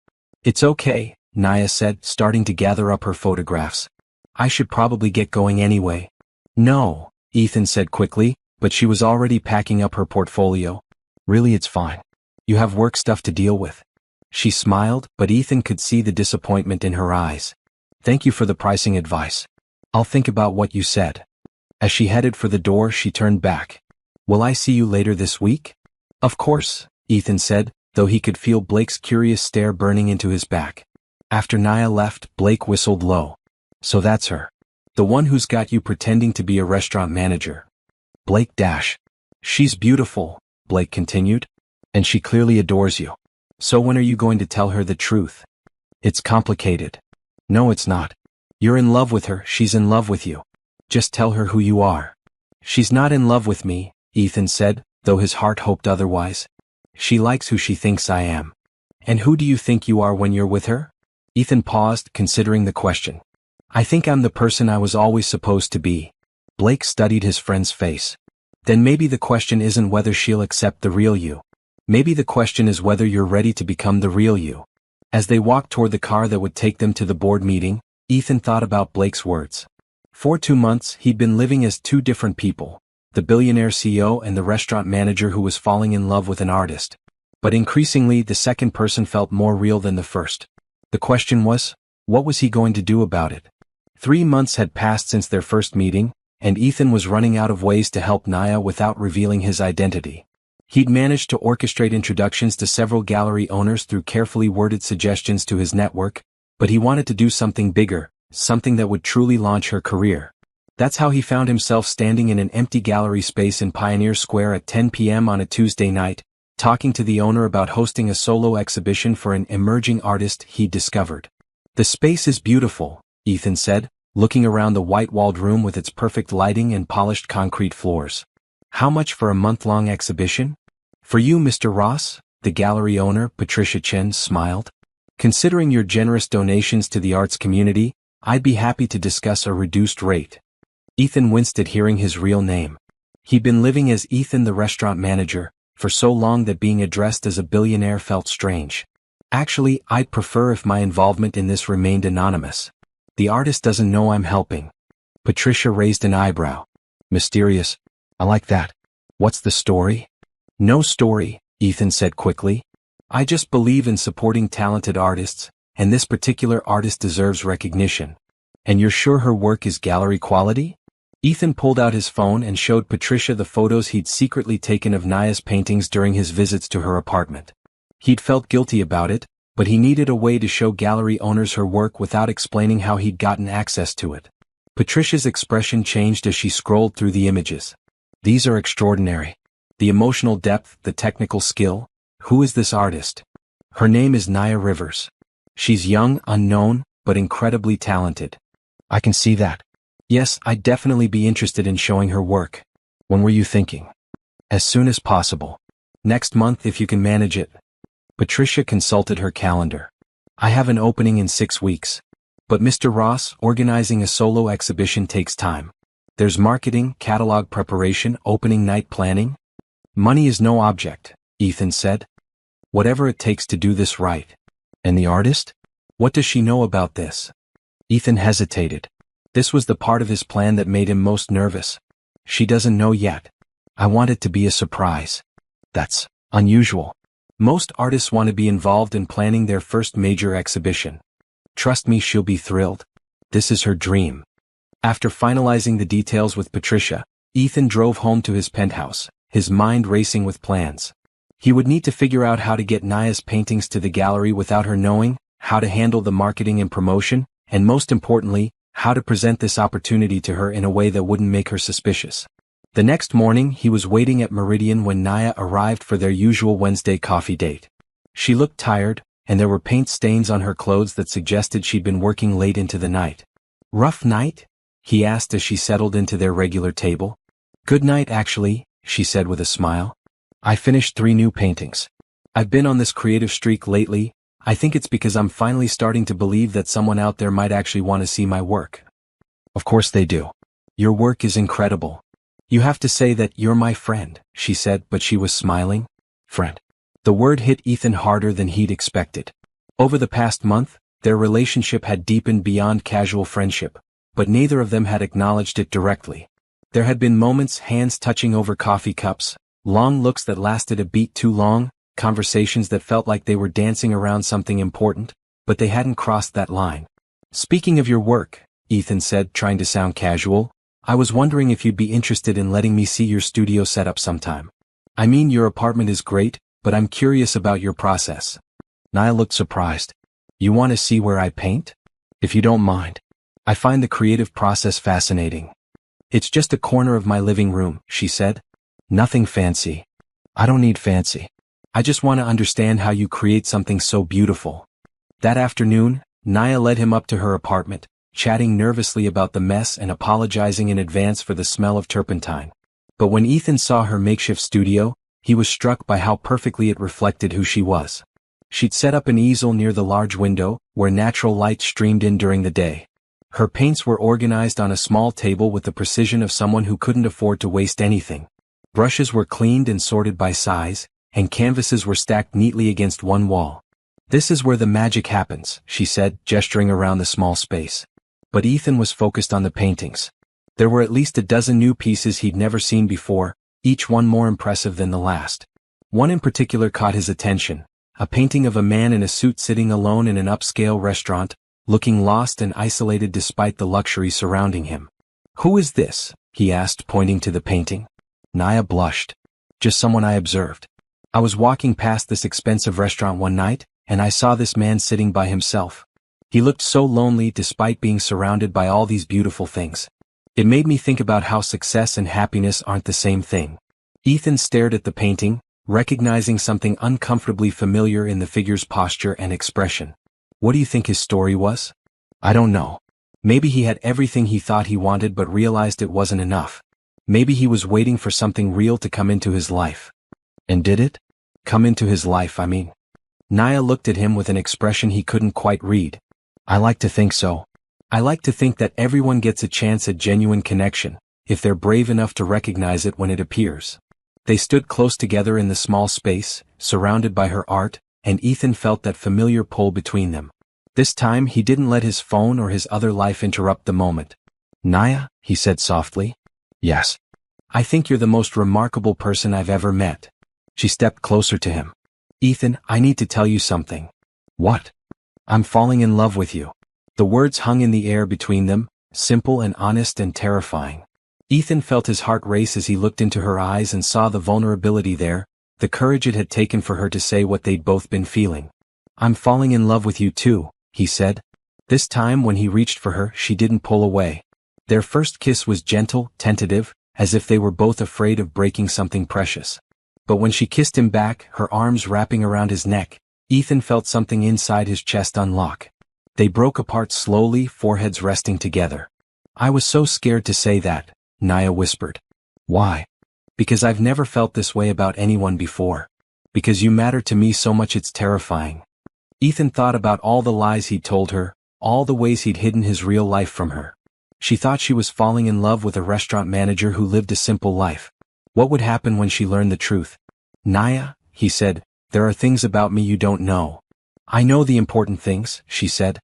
Speaker 1: It's okay, Naya said, starting to gather up her photographs. I should probably get going anyway. No, Ethan said quickly, but she was already packing up her portfolio. Really, it's fine. You have work stuff to deal with. She smiled, but Ethan could see the disappointment in her eyes. Thank you for the pricing advice. I'll think about what you said. As she headed for the door, she turned back. Will I see you later this week? Of course, Ethan said, though he could feel Blake's curious stare burning into his back. After Naya left, Blake whistled low. So that's her. The one who's got you pretending to be a restaurant manager. Blake dash. She's beautiful, Blake continued. And she clearly adores you. So when are you going to tell her the truth? It's complicated. No, it's not. You're in love with her, she's in love with you. Just tell her who you are. She's not in love with me, Ethan said, though his heart hoped otherwise. She likes who she thinks I am. And who do you think you are when you're with her? Ethan paused, considering the question. I think I'm the person I was always supposed to be. Blake studied his friend's face. Then maybe the question isn't whether she'll accept the real you. Maybe the question is whether you're ready to become the real you. As they walked toward the car that would take them to the board meeting, Ethan thought about Blake's words. For 2 months, he'd been living as two different people, the billionaire CEO and the restaurant manager who was falling in love with an artist. But increasingly, the second person felt more real than the first. The question was, what was he going to do about it? 3 months had passed since their first meeting, and Ethan was running out of ways to help Naya without revealing his identity. He'd managed to orchestrate introductions to several gallery owners through carefully worded suggestions to his network, but he wanted to do something bigger, something that would truly launch her career. That's how he found himself standing in an empty gallery space in Pioneer Square at 10 p.m. on a Tuesday night, talking to the owner about hosting a solo exhibition for an emerging artist he'd discovered. The space is beautiful, Ethan said, looking around the white-walled room with its perfect lighting and polished concrete floors. How much for a month-long exhibition? For you, Mr. Ross, the gallery owner, Patricia Chen, smiled. Considering your generous donations to the arts community, I'd be happy to discuss a reduced rate. Ethan winced at hearing his real name. He'd been living as Ethan the restaurant manager, for so long that being addressed as a billionaire felt strange. Actually, I'd prefer if my involvement in this remained anonymous. The artist doesn't know I'm helping. Patricia raised an eyebrow. Mysterious. I like that. What's the story? No story, Ethan said quickly. I just believe in supporting talented artists, and this particular artist deserves recognition. And you're sure her work is gallery quality? Ethan pulled out his phone and showed Patricia the photos he'd secretly taken of Naya's paintings during his visits to her apartment. He'd felt guilty about it, but he needed a way to show gallery owners her work without explaining how he'd gotten access to it. Patricia's expression changed as she scrolled through the images. These are extraordinary. The emotional depth, the technical skill. Who is this artist? Her name is Naya Rivers. She's young, unknown, but incredibly talented. I can see that. Yes, I'd definitely be interested in showing her work. When were you thinking? As soon as possible. Next month if you can manage it. Patricia consulted her calendar. I have an opening in 6 weeks. But Mr. Ross, organizing a solo exhibition takes time. There's marketing, catalog preparation, opening night planning. Money is no object, Ethan said. Whatever it takes to do this right. And the artist? What does she know about this? Ethan hesitated. This was the part of his plan that made him most nervous. She doesn't know yet. I want it to be a surprise. That's unusual. Most artists want to be involved in planning their first major exhibition. Trust me, she'll be thrilled. This is her dream. After finalizing the details with Patricia, Ethan drove home to his penthouse, his mind racing with plans. He would need to figure out how to get Naya's paintings to the gallery without her knowing, how to handle the marketing and promotion, and most importantly, how to present this opportunity to her in a way that wouldn't make her suspicious. The next morning, he was waiting at Meridian when Naya arrived for their usual Wednesday coffee date. She looked tired, and there were paint stains on her clothes that suggested she'd been working late into the night. Rough night? He asked as she settled into their regular table. Good night, actually, she said with a smile. I finished 3 new paintings. I've been on this creative streak lately. I think it's because I'm finally starting to believe that someone out there might actually want to see my work. Of course they do. Your work is incredible. You have to say that you're my friend, she said, but she was smiling. Friend. The word hit Ethan harder than he'd expected. Over the past month, their relationship had deepened beyond casual friendship, but neither of them had acknowledged it directly. There had been moments, hands touching over coffee cups, long looks that lasted a beat too long, conversations that felt like they were dancing around something important, but they hadn't crossed that line. Speaking of your work, Ethan said, trying to sound casual, I was wondering if you'd be interested in letting me see your studio setup sometime. I mean, your apartment is great, but I'm curious about your process. Naya looked surprised. You want to see where I paint? If you don't mind. I find the creative process fascinating. It's just a corner of my living room, she said. Nothing fancy. I don't need fancy. I just want to understand how you create something so beautiful. That afternoon, Naya led him up to her apartment, chatting nervously about the mess and apologizing in advance for the smell of turpentine. But when Ethan saw her makeshift studio, he was struck by how perfectly it reflected who she was. She'd set up an easel near the large window, where natural light streamed in during the day. Her paints were organized on a small table with the precision of someone who couldn't afford to waste anything. Brushes were cleaned and sorted by size, and canvases were stacked neatly against one wall. This is where the magic happens, she said, gesturing around the small space. But Ethan was focused on the paintings. There were at least a dozen new pieces he'd never seen before, each one more impressive than the last. One in particular caught his attention, a painting of a man in a suit sitting alone in an upscale restaurant, looking lost and isolated despite the luxury surrounding him. Who is this? He asked, pointing to the painting. Naya blushed. Just someone I observed. I was walking past this expensive restaurant one night, and I saw this man sitting by himself. He looked so lonely despite being surrounded by all these beautiful things. It made me think about how success and happiness aren't the same thing. Ethan stared at the painting, recognizing something uncomfortably familiar in the figure's posture and expression. What do you think his story was? I don't know. Maybe he had everything he thought he wanted but realized it wasn't enough. Maybe he was waiting for something real to come into his life. And did it? Come into his life, I mean. Naya looked at him with an expression he couldn't quite read. I like to think so. I like to think that everyone gets a chance at genuine connection, if they're brave enough to recognize it when it appears. They stood close together in the small space, surrounded by her art, and Ethan felt that familiar pull between them. This time he didn't let his phone or his other life interrupt the moment. "Naya," he said softly. "Yes. I think you're the most remarkable person I've ever met." She stepped closer to him. "Ethan, I need to tell you something." "What?" "I'm falling in love with you." The words hung in the air between them, simple and honest and terrifying. Ethan felt his heart race as he looked into her eyes and saw the vulnerability there, the courage it had taken for her to say what they'd both been feeling. "I'm falling in love with you too," he said. This time when he reached for her, she didn't pull away. Their first kiss was gentle, tentative, as if they were both afraid of breaking something precious. But when she kissed him back, her arms wrapping around his neck, Ethan felt something inside his chest unlock. They broke apart slowly, foreheads resting together. "I was so scared to say that," Naya whispered. "Why?" "Because I've never felt this way about anyone before. Because you matter to me so much it's terrifying." Ethan thought about all the lies he'd told her, all the ways he'd hidden his real life from her. She thought she was falling in love with a restaurant manager who lived a simple life. What would happen when she learned the truth? "Naya," he said, "there are things about me you don't know." "I know the important things," she said.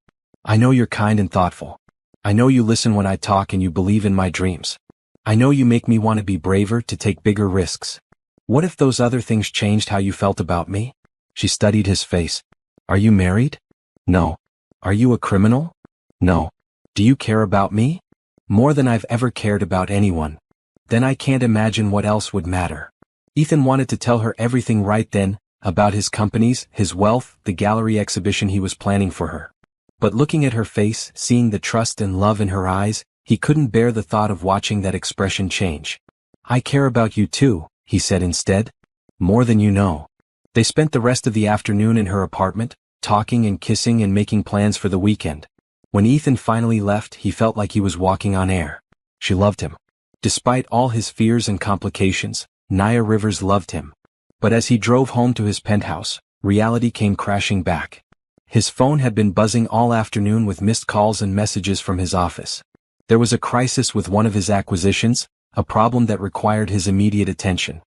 Speaker 1: "I know you're kind and thoughtful. I know you listen when I talk and you believe in my dreams. I know you make me want to be braver, to take bigger risks. What if those other things changed how you felt about me?" She studied his face. "Are you married?" "No." "Are you a criminal?" "No." "Do you care about me?" "More than I've ever cared about anyone." "Then I can't imagine what else would matter." Ethan wanted to tell her everything right then, about his companies, his wealth, the gallery exhibition he was planning for her. But looking at her face, seeing the trust and love in her eyes, he couldn't bear the thought of watching that expression change. "I care about you too," he said instead. "More than you know." They spent the rest of the afternoon in her apartment, talking and kissing and making plans for the weekend. When Ethan finally left, he felt like he was walking on air. She loved him. Despite all his fears and complications, Naya Rivers loved him. But as he drove home to his penthouse, reality came crashing back. His phone had been buzzing all afternoon with missed calls and messages from his office. There was a crisis with one of his acquisitions, a problem that required his immediate attention.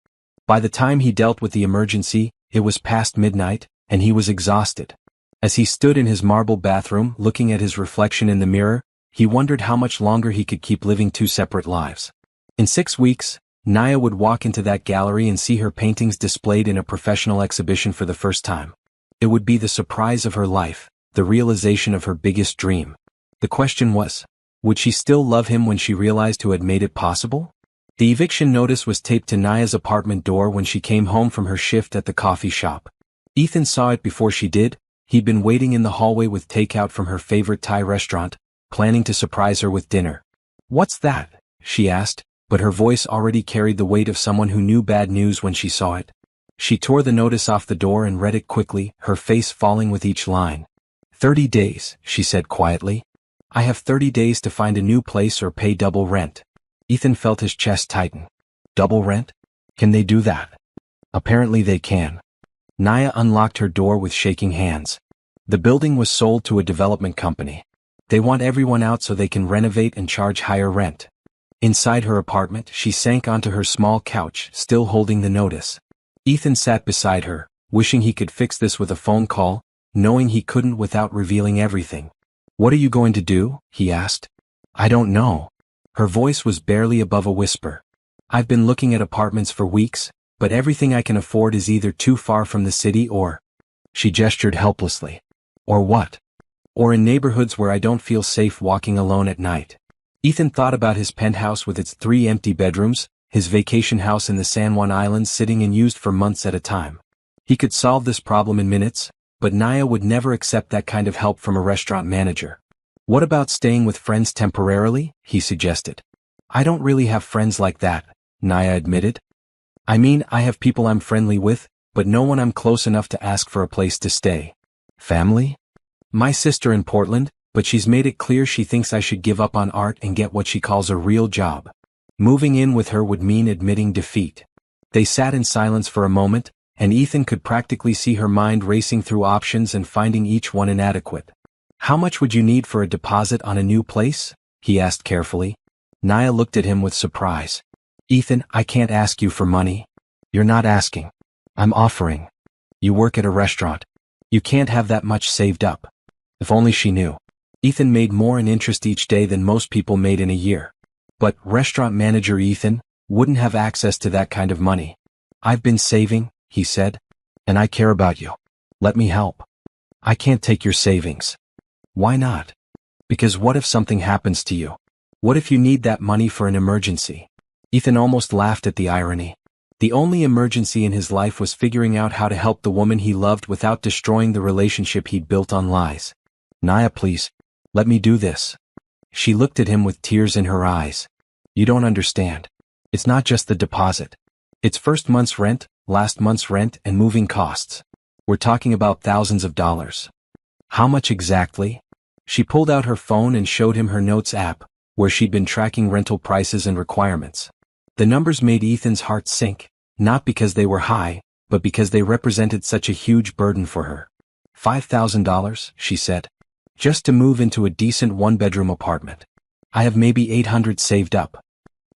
Speaker 1: By the time he dealt with the emergency, it was past midnight, and he was exhausted. As he stood in his marble bathroom looking at his reflection in the mirror, he wondered how much longer he could keep living two separate lives. In 6 weeks, Naya would walk into that gallery and see her paintings displayed in a professional exhibition for the first time. It would be the surprise of her life, the realization of her biggest dream. The question was, would she still love him when she realized who had made it possible? The eviction notice was taped to Naya's apartment door when she came home from her shift at the coffee shop. Ethan saw it before she did. He'd been waiting in the hallway with takeout from her favorite Thai restaurant, planning to surprise her with dinner. "What's that?" she asked, but her voice already carried the weight of someone who knew bad news when she saw it. She tore the notice off the door and read it quickly, her face falling with each line. 30 days, she said quietly. "I have 30 days to find a new place or pay double rent." Ethan felt his chest tighten. Double rent? Can they do that? Apparently they can. Naya unlocked her door with shaking hands. The building was sold to a development company. They want everyone out so they can renovate and charge higher rent. Inside her apartment, she sank onto her small couch, still holding the notice. Ethan sat beside her, wishing he could fix this with a phone call, knowing he couldn't without revealing everything. "What are you going to do?" he asked. "I don't know." Her voice was barely above a whisper. "I've been looking at apartments for weeks, but everything I can afford is either too far from the city or—" She gestured helplessly. "Or what?" "Or in neighborhoods where I don't feel safe walking alone at night." Ethan thought about his penthouse with its 3 empty bedrooms, his vacation house in the San Juan Islands sitting unused for months at a time. He could solve this problem in minutes, but Naya would never accept that kind of help from a restaurant manager. "What about staying with friends temporarily?" he suggested. "I don't really have friends like that," Naya admitted. "I mean, I have people I'm friendly with, but no one I'm close enough to ask for a place to stay." "Family?" "My sister in Portland, but she's made it clear she thinks I should give up on art and get what she calls a real job. Moving in with her would mean admitting defeat." They sat in silence for a moment, and Ethan could practically see her mind racing through options and finding each one inadequate. "How much would you need for a deposit on a new place?" he asked carefully. Naya looked at him with surprise. "Ethan, I can't ask you for money." "You're not asking. I'm offering. You work at a restaurant. You can't have that much saved up. If only she knew. Ethan made more in interest each day than most people made in a year. But restaurant manager Ethan wouldn't have access to that kind of money. I've been saving, he said. And I care about you. Let me help. I can't take your savings. Why not? Because what if something happens to you? What if you need that money for an emergency? Ethan almost laughed at the irony. The only emergency in his life was figuring out how to help the woman he loved without destroying the relationship he'd built on lies. Naya, please. Let me do this. She looked at him with tears in her eyes. You don't understand. It's not just the deposit. It's first month's rent, last month's rent, and moving costs. We're talking about thousands of dollars. How much exactly? She pulled out her phone and showed him her notes app, where she'd been tracking rental prices and requirements. The numbers made Ethan's heart sink, not because they were high, but because they represented such a huge burden for her. $5,000, she said. Just to move into a decent one-bedroom apartment. I have maybe $800 saved up.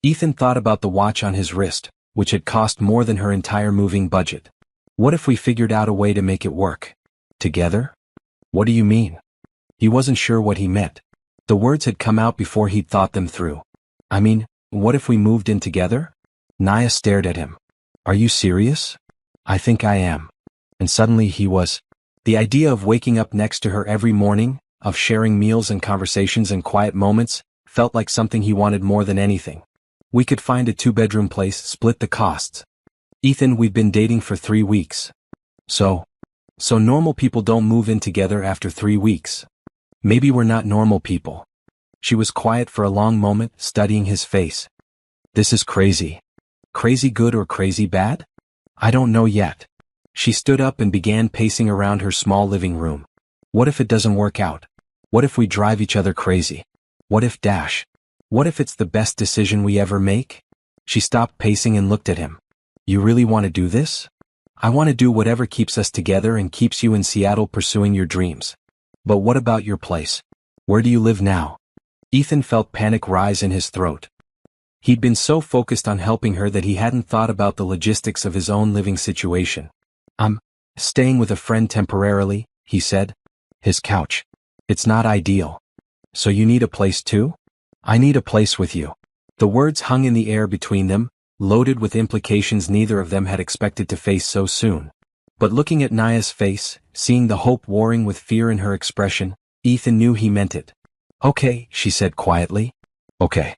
Speaker 1: Ethan thought about the watch on his wrist, which had cost more than her entire moving budget. What if we figured out a way to make it work? Together? What do you mean? He wasn't sure what he meant. The words had come out before he'd thought them through. I mean, what if we moved in together? Naya stared at him. Are you serious? I think I am. And suddenly he was. The idea of waking up next to her every morning, of sharing meals and conversations and quiet moments, felt like something he wanted more than anything. We could find a two-bedroom place, split the costs. Ethan, we've been dating for 3 weeks. So normal people don't move in together after 3 weeks. Maybe we're not normal people. She was quiet for a long moment, studying his face. This is crazy. Crazy good or crazy bad? I don't know yet. She stood up and began pacing around her small living room. What if it doesn't work out? What if we drive each other crazy? What if What if it's the best decision we ever make? She stopped pacing and looked at him. You really want to do this? I want to do whatever keeps us together and keeps you in Seattle pursuing your dreams. But what about your place? Where do you live now? Ethan felt panic rise in his throat. He'd been so focused on helping her that he hadn't thought about the logistics of his own living situation. I'm staying with a friend temporarily, he said. His couch. It's not ideal. So you need a place too? I need a place with you. The words hung in the air between them, loaded with implications neither of them had expected to face so soon. But looking at Naya's face, seeing the hope warring with fear in her expression, Ethan knew he meant it. Okay, she said quietly. Okay.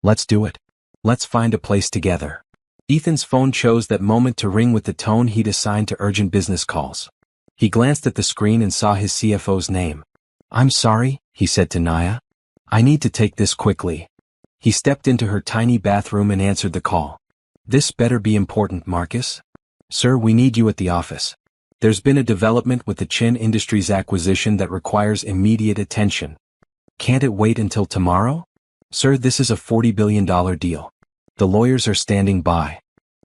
Speaker 1: Let's do it. Let's find a place together. Ethan's phone chose that moment to ring with the tone he'd assigned to urgent business calls. He glanced at the screen and saw his CFO's name. I'm sorry, he said to Naya. I need to take this quickly. He stepped into her tiny bathroom and answered the call. This better be important, Marcus. Sir, we need you at the office. There's been a development with the Chin Industries acquisition that requires immediate attention. Can't it wait until tomorrow? Sir, this is a $40 billion deal. The lawyers are standing by.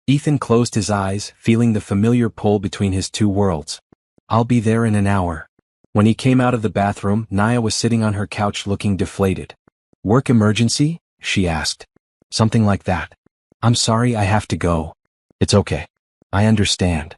Speaker 1: Ethan closed his eyes, feeling the familiar pull between his two worlds. I'll be there in an hour. When he came out of the bathroom, Naya was sitting on her couch looking deflated. Work emergency? She asked. Something like that. I'm sorry I have to go. It's okay. I understand.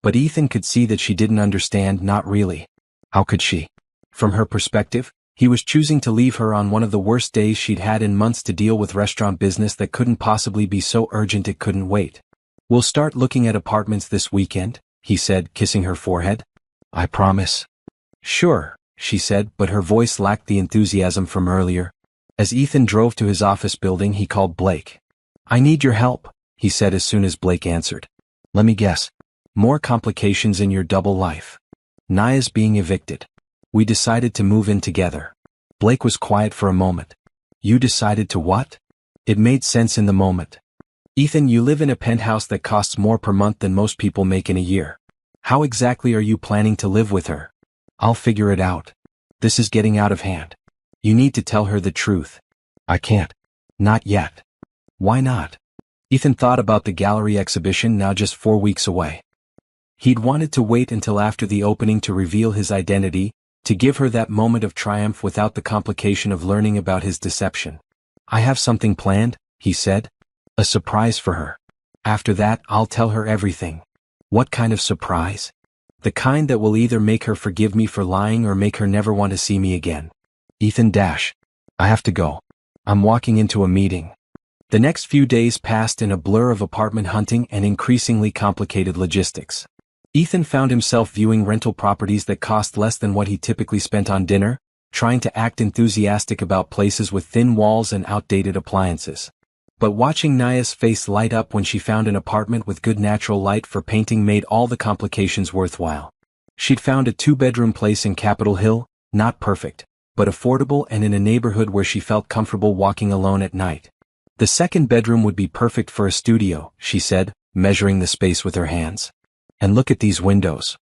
Speaker 1: But Ethan could see that she didn't understand, not really. How could she? From her perspective, he was choosing to leave her on one of the worst days she'd had in months to deal with restaurant business that couldn't possibly be so urgent it couldn't wait. We'll start looking at apartments this weekend, he said, kissing her forehead. I promise. Sure, she said, but her voice lacked the enthusiasm from earlier. As Ethan drove to his office building, he called Blake. I need your help, he said as soon as Blake answered. Let me guess. More complications in your double life. Naya's being evicted. We decided to move in together. Blake was quiet for a moment. You decided to what? It made sense in the moment. Ethan, you live in a penthouse that costs more per month than most people make in a year. How exactly are you planning to live with her? I'll figure it out. This is getting out of hand. You need to tell her the truth. I can't. Not yet. Why not? Ethan thought about the gallery exhibition now just 4 weeks away. He'd wanted to wait until after the opening to reveal his identity, to give her that moment of triumph without the complication of learning about his deception. I have something planned, he said. A surprise for her. After that, I'll tell her everything. What kind of surprise? The kind that will either make her forgive me for lying or make her never want to see me again. Ethan dash. I have to go. I'm walking into a meeting. The next few days passed in a blur of apartment hunting and increasingly complicated logistics. Ethan found himself viewing rental properties that cost less than what he typically spent on dinner, trying to act enthusiastic about places with thin walls and outdated appliances. But watching Naya's face light up when she found an apartment with good natural light for painting made all the complications worthwhile. She'd found a 2-bedroom place in Capitol Hill, not perfect, but affordable and in a neighborhood where she felt comfortable walking alone at night. The second bedroom would be perfect for a studio, she said, measuring the space with her hands. And look at these windows.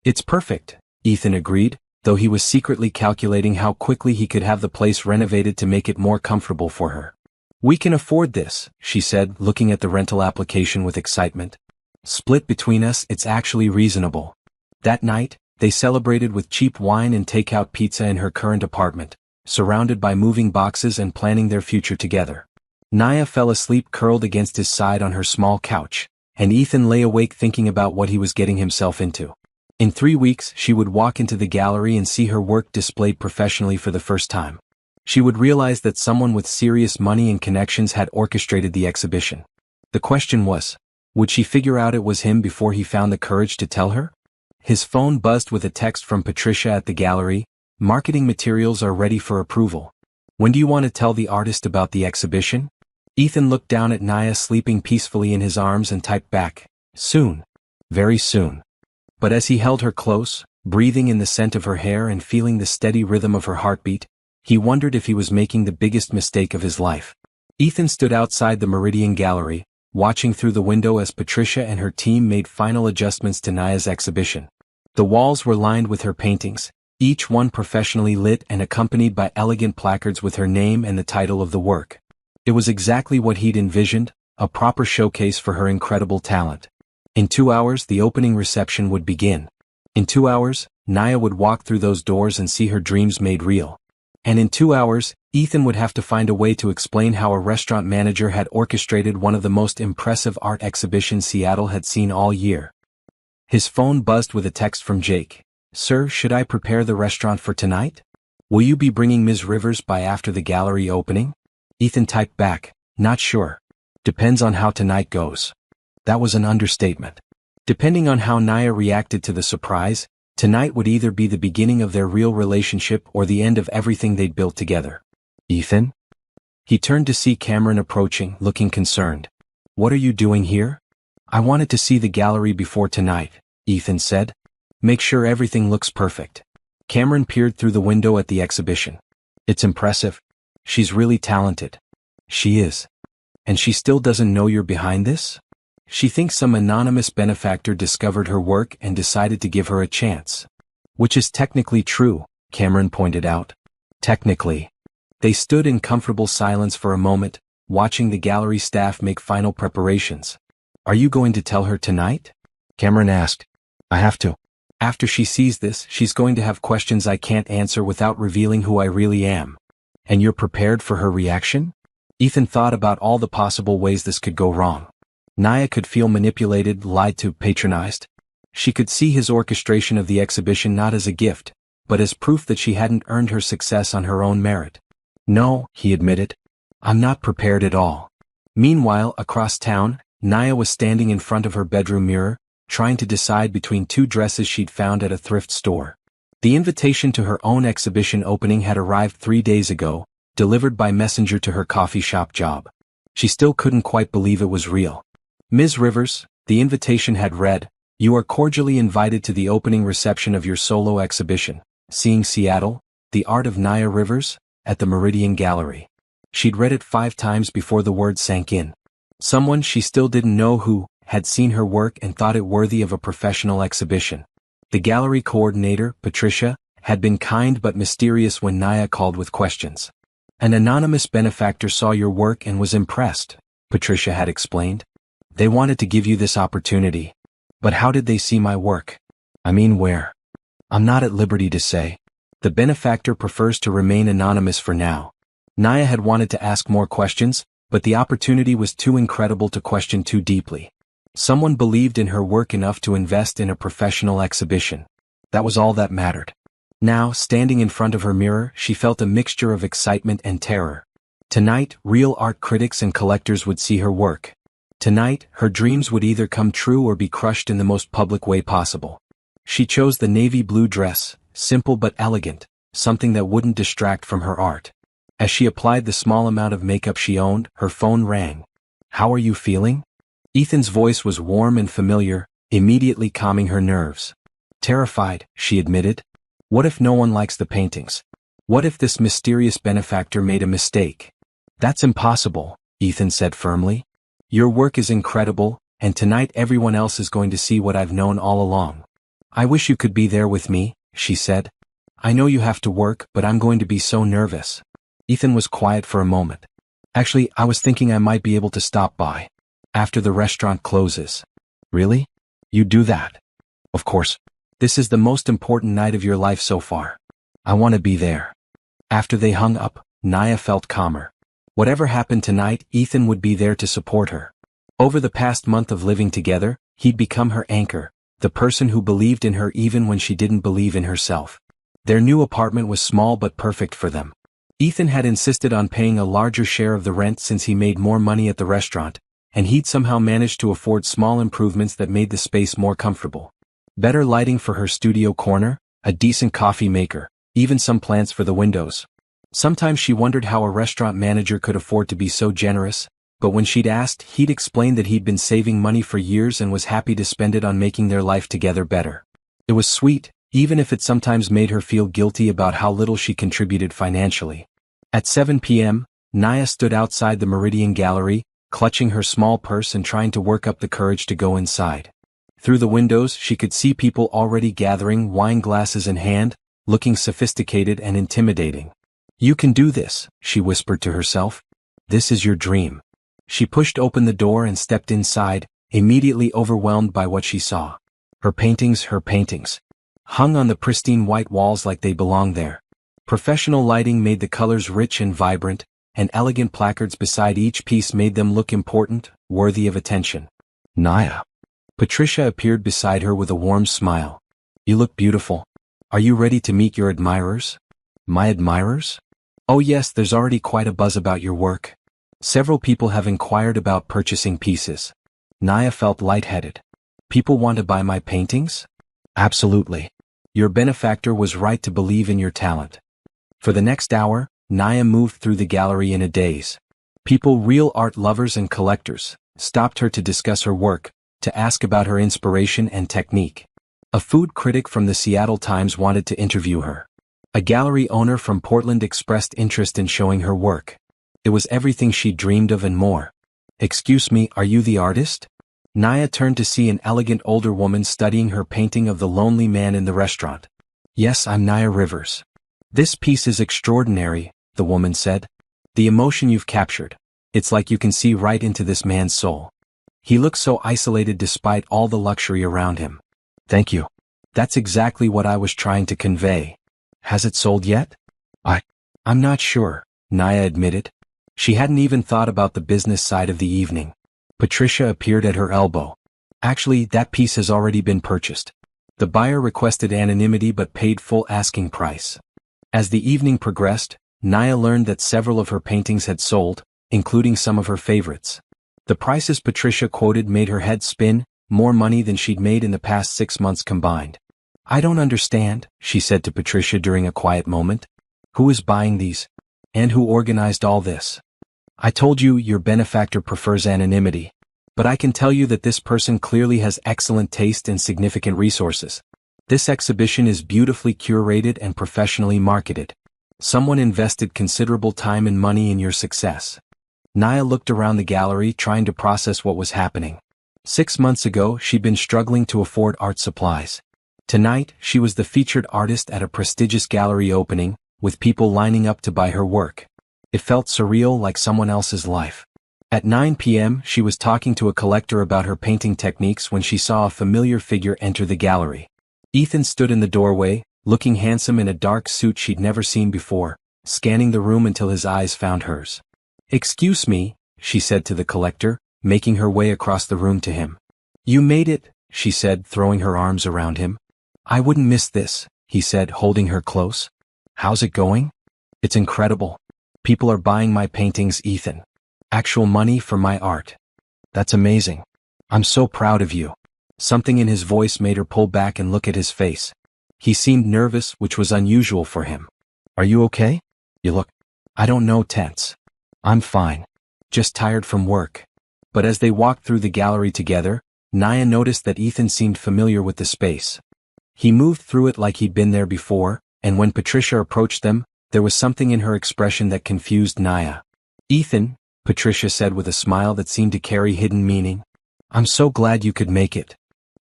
Speaker 1: It's perfect, Ethan agreed, though he was secretly calculating how quickly he could have the place renovated to make it more comfortable for her. We can afford this, she said, looking at the rental application with excitement. Split between us, it's actually reasonable. That night, they celebrated with cheap wine and takeout pizza in her current apartment, surrounded by moving boxes and planning their future together. Naya fell asleep curled against his side on her small couch, and Ethan lay awake thinking about what he was getting himself into. In 3 weeks, she would walk into the gallery and see her work displayed professionally for the first time. She would realize that someone with serious money and connections had orchestrated the exhibition. The question was, would she figure out it was him before he found the courage to tell her? His phone buzzed with a text from Patricia at the gallery. Marketing materials are ready for approval. When do you want to tell the artist about the exhibition? Ethan looked down at Naya sleeping peacefully in his arms and typed back, soon. Very soon. But as he held her close, breathing in the scent of her hair and feeling the steady rhythm of her heartbeat, he wondered if he was making the biggest mistake of his life. Ethan stood outside the Meridian Gallery, watching through the window as Patricia and her team made final adjustments to Naya's exhibition. The walls were lined with her paintings, each one professionally lit and accompanied by elegant placards with her name and the title of the work. It was exactly what he'd envisioned, a proper showcase for her incredible talent. In 2 hours, the opening reception would begin. In 2 hours, Naya would walk through those doors and see her dreams made real. And in 2 hours, Ethan would have to find a way to explain how a restaurant manager had orchestrated one of the most impressive art exhibitions Seattle had seen all year. His phone buzzed with a text from Jake. Sir, should I prepare the restaurant for tonight? Will you be bringing Ms. Rivers by after the gallery opening? Ethan typed back, not sure. Depends on how tonight goes. That was an understatement. Depending on how Naya reacted to the surprise, tonight would either be the beginning of their real relationship or the end of everything they'd built together. Ethan? He turned to see Cameron approaching, looking concerned. What are you doing here? I wanted to see the gallery before tonight, Ethan said. Make sure everything looks perfect. Cameron peered through the window at the exhibition. It's impressive. She's really talented. She is. And she still doesn't know you're behind this? She thinks some anonymous benefactor discovered her work and decided to give her a chance. Which is technically true, Cameron pointed out. Technically. They stood in comfortable silence for a moment, watching the gallery staff make final preparations. Are you going to tell her tonight? Cameron asked. I have to. After she sees this, she's going to have questions I can't answer without revealing who I really am. And you're prepared for her reaction? Ethan thought about all the possible ways this could go wrong. Naya could feel manipulated, lied to, patronized. She could see his orchestration of the exhibition not as a gift, but as proof that she hadn't earned her success on her own merit. No, he admitted. I'm not prepared at all. Meanwhile, across town, Naya was standing in front of her bedroom mirror, trying to decide between 2 dresses she'd found at a thrift store. The invitation to her own exhibition opening had arrived 3 days ago, delivered by messenger to her coffee shop job. She still couldn't quite believe it was real. Ms. Rivers, the invitation had read, you are cordially invited to the opening reception of your solo exhibition, Seeing Seattle, The Art of Naya Rivers, at the Meridian Gallery. She'd read it 5 times before the words sank in. Someone she still didn't know who had seen her work and thought it worthy of a professional exhibition. The gallery coordinator, Patricia, had been kind but mysterious when Naya called with questions. An anonymous benefactor saw your work and was impressed, Patricia had explained. They wanted to give you this opportunity. But how did they see my work? I mean, where? I'm not at liberty to say. The benefactor prefers to remain anonymous for now. Naya had wanted to ask more questions, but the opportunity was too incredible to question too deeply. Someone believed in her work enough to invest in a professional exhibition. That was all that mattered. Now, standing in front of her mirror, she felt a mixture of excitement and terror. Tonight, real art critics and collectors would see her work. Tonight, her dreams would either come true or be crushed in the most public way possible. She chose the navy blue dress, simple but elegant, something that wouldn't distract from her art. As she applied the small amount of makeup she owned, her phone rang. "How are you feeling?" Ethan's voice was warm and familiar, immediately calming her nerves. "Terrified," she admitted. "What if no one likes the paintings? What if this mysterious benefactor made a mistake?" "That's impossible," Ethan said firmly. "Your work is incredible, and tonight everyone else is going to see what I've known all along." "I wish you could be there with me," she said. "I know you have to work, but I'm going to be so nervous." Ethan was quiet for a moment. "Actually, I was thinking I might be able to stop by after the restaurant closes." "Really? You do that?" "Of course. This is the most important night of your life so far. I want to be there." After they hung up, Naya felt calmer. Whatever happened tonight, Ethan would be there to support her. Over the past month of living together, he'd become her anchor, the person who believed in her even when she didn't believe in herself. Their new apartment was small but perfect for them. Ethan had insisted on paying a larger share of the rent since he made more money at the restaurant, and he'd somehow managed to afford small improvements that made the space more comfortable. Better lighting for her studio corner, a decent coffee maker, even some plants for the windows. Sometimes she wondered how a restaurant manager could afford to be so generous, but when she'd asked, he'd explained that he'd been saving money for years and was happy to spend it on making their life together better. It was sweet, even if it sometimes made her feel guilty about how little she contributed financially. At 7 p.m., Naya stood outside the Meridian Gallery, clutching her small purse and trying to work up the courage to go inside. Through the windows, she could see people already gathering, wine glasses in hand, looking sophisticated and intimidating. "You can do this," she whispered to herself. "This is your dream." She pushed open the door and stepped inside, immediately overwhelmed by what she saw. Her paintings, hung on the pristine white walls like they belonged there. Professional lighting made the colors rich and vibrant, and elegant placards beside each piece made them look important, worthy of attention. "Naya." Patricia appeared beside her with a warm smile. "You look beautiful. Are you ready to meet your admirers?" "My admirers?" "Oh yes, there's already quite a buzz about your work. Several people have inquired about purchasing pieces." Naya felt lightheaded. "People want to buy my paintings?" "Absolutely. Your benefactor was right to believe in your talent." For the next hour, Naya moved through the gallery in a daze. People, real art lovers and collectors, stopped her to discuss her work, to ask about her inspiration and technique. A food critic from the Seattle Times wanted to interview her. A gallery owner from Portland expressed interest in showing her work. It was everything she dreamed of and more. "Excuse me, are you the artist?" Naya turned to see an elegant older woman studying her painting of the lonely man in the restaurant. "Yes, I'm Naya Rivers." "This piece is extraordinary," the woman said. "The emotion you've captured. It's like you can see right into this man's soul. He looks so isolated despite all the luxury around him." "Thank you. That's exactly what I was trying to convey." "Has it sold yet?" I'm not sure," Naya admitted. She hadn't even thought about the business side of the evening. Patricia appeared at her elbow. "Actually, that piece has already been purchased." The buyer requested anonymity but paid full asking price. As the evening progressed, Naya learned that several of her paintings had sold, including some of her favorites. The prices Patricia quoted made her head spin, more money than she'd made in the past 6 months combined. "I don't understand," she said to Patricia during a quiet moment. "Who is buying these? And who organized all this?" "I told you your benefactor prefers anonymity. But I can tell you that this person clearly has excellent taste and significant resources. This exhibition is beautifully curated and professionally marketed. Someone invested considerable time and money in your success." Naya looked around the gallery trying to process what was happening. 6 months ago, she'd been struggling to afford art supplies. Tonight, she was the featured artist at a prestigious gallery opening, with people lining up to buy her work. It felt surreal, like someone else's life. At 9 p.m., she was talking to a collector about her painting techniques when she saw a familiar figure enter the gallery. Ethan stood in the doorway, looking handsome in a dark suit she'd never seen before, scanning the room until his eyes found hers. "Excuse me," she said to the collector, making her way across the room to him. You made it, she said, throwing her arms around him. I wouldn't miss this, he said, holding her close. How's it going? It's incredible. People are buying my paintings, Ethan. Actual money for my art. That's amazing. I'm so proud of you. Something in his voice made her pull back and look at his face. He seemed nervous, which was unusual for him. Are you okay? You look, I don't know, tense. I'm fine. Just tired from work. But as they walked through the gallery together, Naya noticed that Ethan seemed familiar with the space. He moved through it like he'd been there before, and when Patricia approached them, there was something in her expression that confused Naya. Ethan, Patricia said with a smile that seemed to carry hidden meaning. I'm so glad you could make it.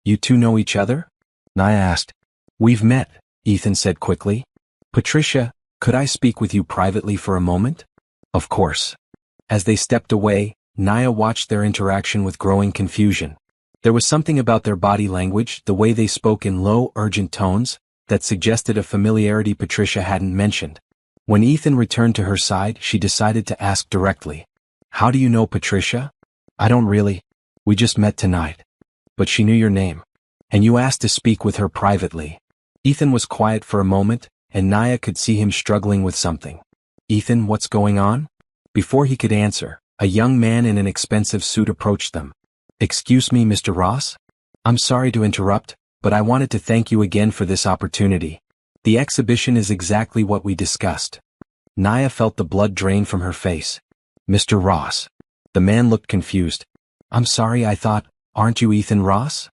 Speaker 1: You two know each other? Naya asked. We've met, Ethan said quickly. Patricia, could I speak with you privately for a moment? Of course. As they stepped away, Naya watched their interaction with growing confusion. There was something about their body language, the way they spoke in low, urgent tones, that suggested a familiarity Patricia hadn't mentioned. When Ethan returned to her side, she decided to ask directly. How do you know Patricia? I don't really. We just met tonight. But she knew your name. And you asked to speak with her privately. Ethan was quiet for a moment, and Naya could see him struggling with something. Ethan, what's going on? Before he could answer, a young man in an expensive suit approached them. Excuse me, Mr. Ross? I'm sorry to interrupt, but I wanted to thank you again for this opportunity. The exhibition is exactly what we discussed. Naya felt the blood drain from her face. Mr. Ross. The man looked confused. I'm sorry, I thought, aren't you Ethan Ross?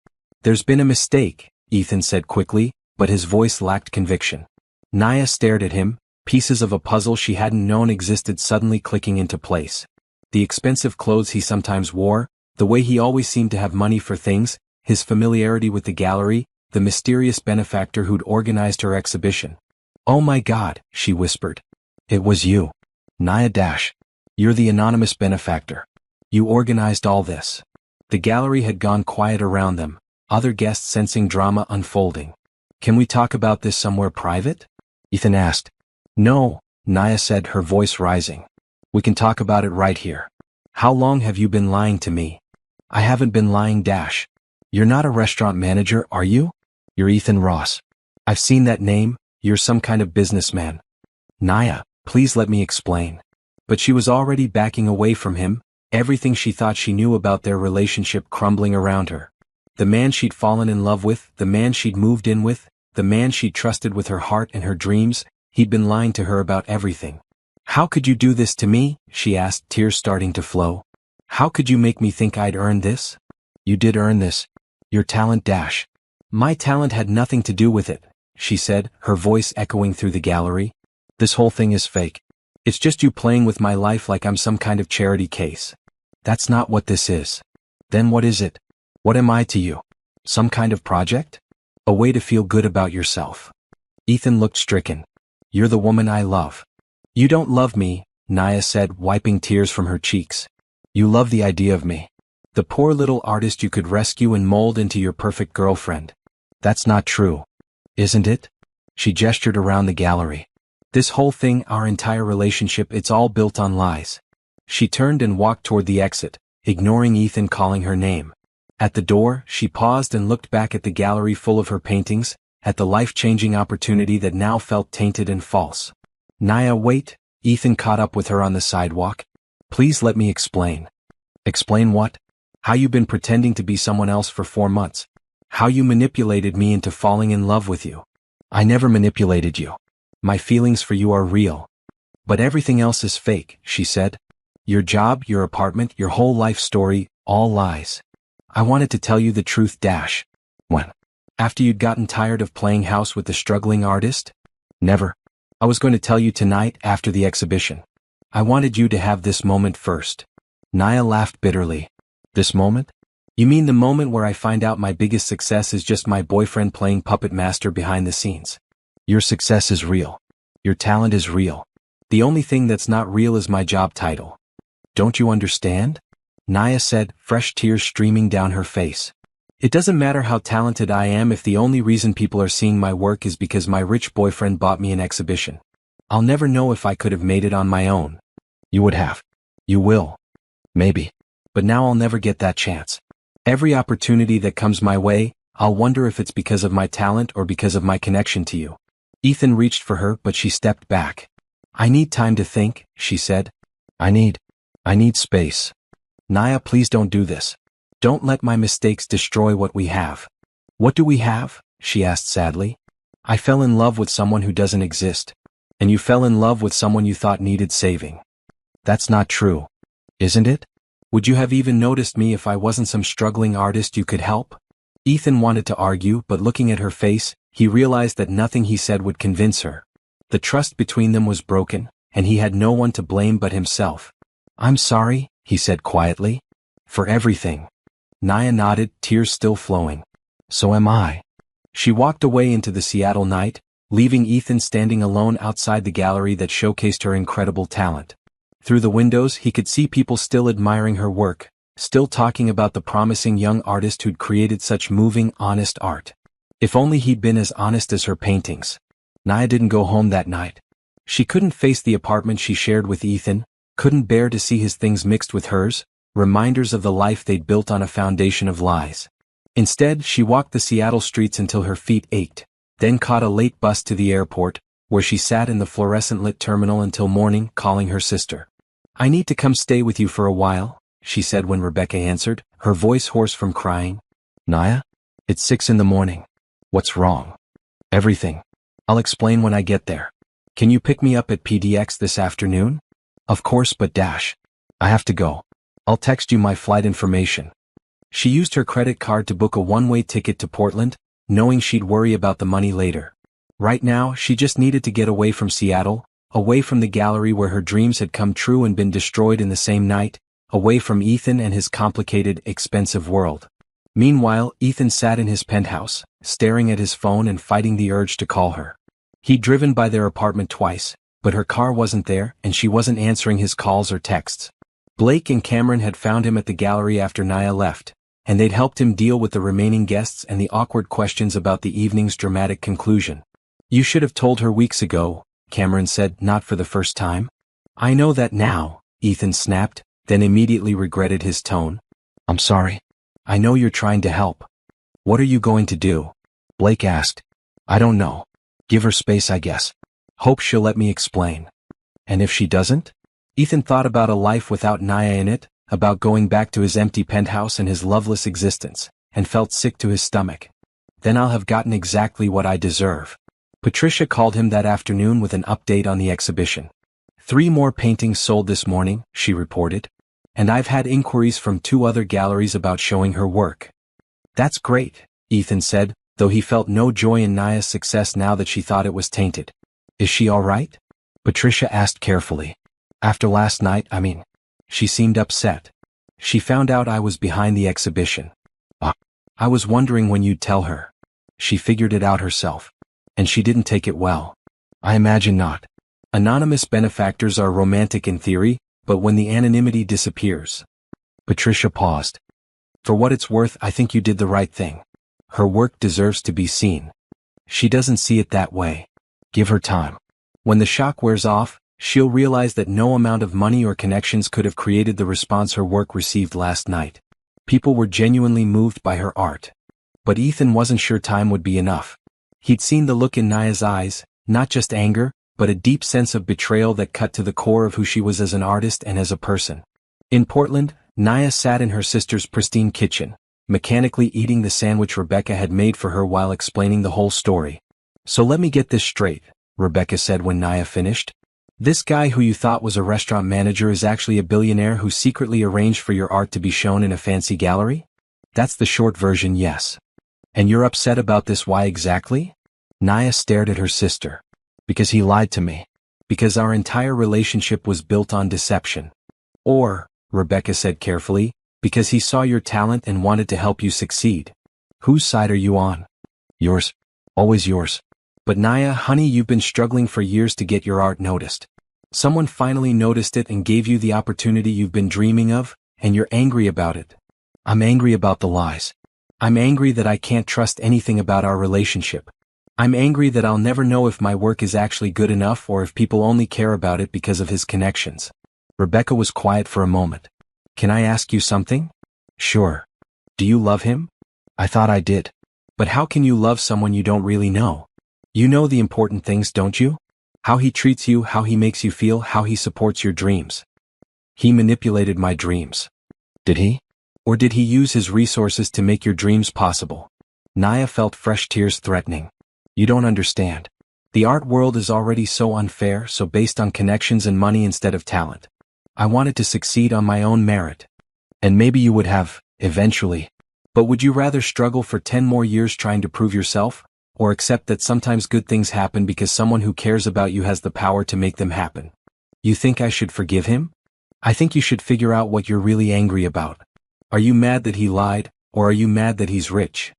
Speaker 1: There's been a mistake, Ethan said quickly, but his voice lacked conviction. Naya stared at him, pieces of a puzzle she hadn't known existed suddenly clicking into place. The expensive clothes he sometimes wore, the way he always seemed to have money for things, his familiarity with the gallery, the mysterious benefactor who'd organized her exhibition. Oh my God, she whispered. It was you. Naya Dash. You're the anonymous benefactor. You organized all this. The gallery had gone quiet around them, other guests sensing drama unfolding. Can we talk about this somewhere private? Ethan asked. No, Naya said, her voice rising. We can talk about it right here. How long have you been lying to me? I haven't been lying, Dash. You're not a restaurant manager, are you? You're Ethan Ross. I've seen that name, you're some kind of businessman. Naya, please let me explain. But she was already backing away from him, everything she thought she knew about their relationship crumbling around her. The man she'd fallen in love with, the man she'd moved in with, the man she'd trusted with her heart and her dreams, he'd been lying to her about everything. How could you do this to me? She asked, tears starting to flow. How could you make me think I'd earned this? You did earn this. Your talent, Dash. My talent had nothing to do with it, she said, her voice echoing through the gallery. This whole thing is fake. It's just you playing with my life like I'm some kind of charity case. That's not what this is. Then what is it? What am I to you? Some kind of project? A way to feel good about yourself. Ethan looked stricken. You're the woman I love. You don't love me, Naya said, wiping tears from her cheeks. You love the idea of me. The poor little artist you could rescue and mold into your perfect girlfriend. That's not true. Isn't it? She gestured around the gallery. This whole thing, our entire relationship, it's all built on lies. She turned and walked toward the exit, ignoring Ethan calling her name. At the door, she paused and looked back at the gallery full of her paintings, at the life-changing opportunity that now felt tainted and false. Naya, wait, Ethan caught up with her on the sidewalk. Please let me explain. Explain what? How you've been pretending to be someone else for 4 months. How you manipulated me into falling in love with you. I never manipulated you. My feelings for you are real. But everything else is fake, she said. Your job, your apartment, your whole life story, all lies. I wanted to tell you the truth, Dash. When? After you'd gotten tired of playing house with the struggling artist? Never. I was going to tell you tonight after the exhibition. I wanted you to have this moment first. Naya laughed bitterly. This moment? You mean the moment where I find out my biggest success is just my boyfriend playing puppet master behind the scenes? Your success is real. Your talent is real. The only thing that's not real is my job title. Don't you understand? Naya said, fresh tears streaming down her face. It doesn't matter how talented I am if the only reason people are seeing my work is because my rich boyfriend bought me an exhibition. I'll never know if I could have made it on my own. You would have. You will. Maybe. But now I'll never get that chance. Every opportunity that comes my way, I'll wonder if it's because of my talent or because of my connection to you. Ethan reached for her, but she stepped back. I need time to think, she said. I need space. Naya, please don't do this. Don't let my mistakes destroy what we have. What do we have? She asked sadly. I fell in love with someone who doesn't exist. And you fell in love with someone you thought needed saving. That's not true. Isn't it? Would you have even noticed me if I wasn't some struggling artist you could help? Ethan wanted to argue, but looking at her face, he realized that nothing he said would convince her. The trust between them was broken, and he had no one to blame but himself. I'm sorry, he said quietly. For everything. Naya nodded, tears still flowing. So am I. She walked away into the Seattle night, leaving Ethan standing alone outside the gallery that showcased her incredible talent. Through the windows he could see people still admiring her work, still talking about the promising young artist who'd created such moving, honest art. If only he'd been as honest as her paintings. Naya didn't go home that night. She couldn't face the apartment she shared with Ethan, couldn't bear to see his things mixed with hers, reminders of the life they'd built on a foundation of lies. Instead, she walked the Seattle streets until her feet ached, then caught a late bus to the airport, where she sat in the fluorescent-lit terminal until morning, calling her sister. I need to come stay with you for a while, she said when Rebecca answered, her voice hoarse from crying. Naya? It's 6 a.m. What's wrong? Everything. I'll explain when I get there. Can you pick me up at PDX this afternoon? Of course, but I have to go. I'll text you my flight information. She used her credit card to book a one-way ticket to Portland, knowing she'd worry about the money later. Right now, she just needed to get away from Seattle, away from the gallery where her dreams had come true and been destroyed in the same night, away from Ethan and his complicated, expensive world. Meanwhile, Ethan sat in his penthouse, staring at his phone and fighting the urge to call her. He'd driven by their apartment twice, but her car wasn't there and she wasn't answering his calls or texts. Blake and Cameron had found him at the gallery after Naya left, and they'd helped him deal with the remaining guests and the awkward questions about the evening's dramatic conclusion. You should have told her weeks ago, Cameron said, not for the first time. I know that now, Ethan snapped, then immediately regretted his tone. I'm sorry. I know you're trying to help. What are you going to do? Blake asked. I don't know. Give her space, I guess. Hope she'll let me explain. And if she doesn't? Ethan thought about a life without Naya in it, about going back to his empty penthouse and his loveless existence, and felt sick to his stomach. Then I'll have gotten exactly what I deserve. Patricia called him that afternoon with an update on the exhibition. 3 more paintings sold this morning, she reported. And I've had inquiries from 2 other galleries about showing her work. That's great, Ethan said, though he felt no joy in Naya's success now that she thought it was tainted. Is she all right? Patricia asked carefully. After last night, She seemed upset. She found out I was behind the exhibition. I was wondering when you'd tell her. She figured it out herself. And she didn't take it well. I imagine not. Anonymous benefactors are romantic in theory, but when the anonymity disappears. Patricia paused. For what it's worth, I think you did the right thing. Her work deserves to be seen. She doesn't see it that way. Give her time. When the shock wears off, she'll realize that no amount of money or connections could have created the response her work received last night. People were genuinely moved by her art. But Ethan wasn't sure time would be enough. He'd seen the look in Naya's eyes, not just anger, but a deep sense of betrayal that cut to the core of who she was as an artist and as a person. In Portland, Naya sat in her sister's pristine kitchen, mechanically eating the sandwich Rebecca had made for her while explaining the whole story. So let me get this straight, Rebecca said when Naya finished. This guy who you thought was a restaurant manager is actually a billionaire who secretly arranged for your art to be shown in a fancy gallery? That's the short version, yes. And you're upset about this, why exactly? Naya stared at her sister. Because he lied to me. Because our entire relationship was built on deception. Or, Rebecca said carefully, because he saw your talent and wanted to help you succeed. Whose side are you on? Yours. Always yours. But Naya, honey, you've been struggling for years to get your art noticed. Someone finally noticed it and gave you the opportunity you've been dreaming of, and you're angry about it. I'm angry about the lies. I'm angry that I can't trust anything about our relationship. I'm angry that I'll never know if my work is actually good enough or if people only care about it because of his connections. Rebecca was quiet for a moment. Can I ask you something? Sure. Do you love him?
Speaker 2: I thought I did.
Speaker 1: But how can you love someone you don't really know? You know the important things, don't you? How he treats you, how he makes you feel, how he supports your dreams. He manipulated my dreams.
Speaker 2: Did he?
Speaker 1: Or did he use his resources to make your dreams possible? Naya felt fresh tears threatening. You don't understand. The art world is already so unfair, so based on connections and money instead of talent. I wanted to succeed on my own merit.
Speaker 2: And maybe you would have, eventually.
Speaker 1: But would you rather struggle for 10 more years trying to prove yourself, or accept that sometimes good things happen because someone who cares about you has the power to make them happen? You think I should forgive him? I think you should figure out what you're really angry about. Are you mad that he lied, or are you mad that he's rich?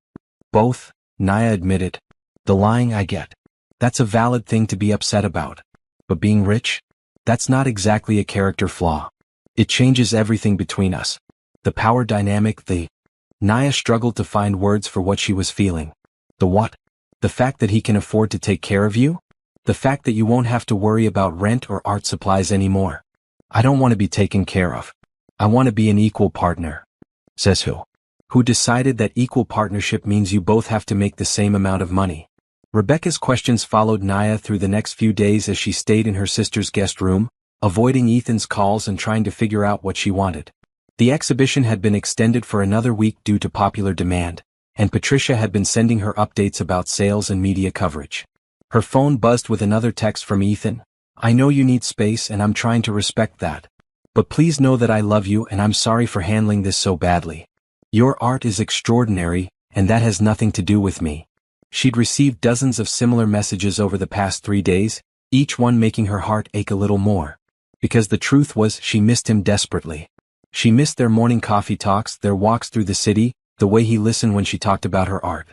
Speaker 2: Both, Naya admitted. The lying I get.
Speaker 1: That's a valid thing to be upset about.
Speaker 2: But being rich?
Speaker 1: That's not exactly a character flaw. It changes everything between us. The power dynamic, Naya struggled to find words for what she was feeling.
Speaker 2: The what?
Speaker 1: The fact that he can afford to take care of you? The fact that you won't have to worry about rent or art supplies anymore.
Speaker 2: I don't want to be taken care of.
Speaker 1: I want to be an equal partner.
Speaker 2: Says who?
Speaker 1: Who decided that equal partnership means you both have to make the same amount of money? Rebecca's questions followed Naya through the next few days as she stayed in her sister's guest room, avoiding Ethan's calls and trying to figure out what she wanted. The exhibition had been extended for another week due to popular demand, and Patricia had been sending her updates about sales and media coverage. Her phone buzzed with another text from Ethan. I know you need space and I'm trying to respect that. But please know that I love you and I'm sorry for handling this so badly. Your art is extraordinary, and that has nothing to do with me. She'd received dozens of similar messages over the past 3 days, each one making her heart ache a little more. Because the truth was she missed him desperately. She missed their morning coffee talks, their walks through the city, the way he listened when she talked about her art.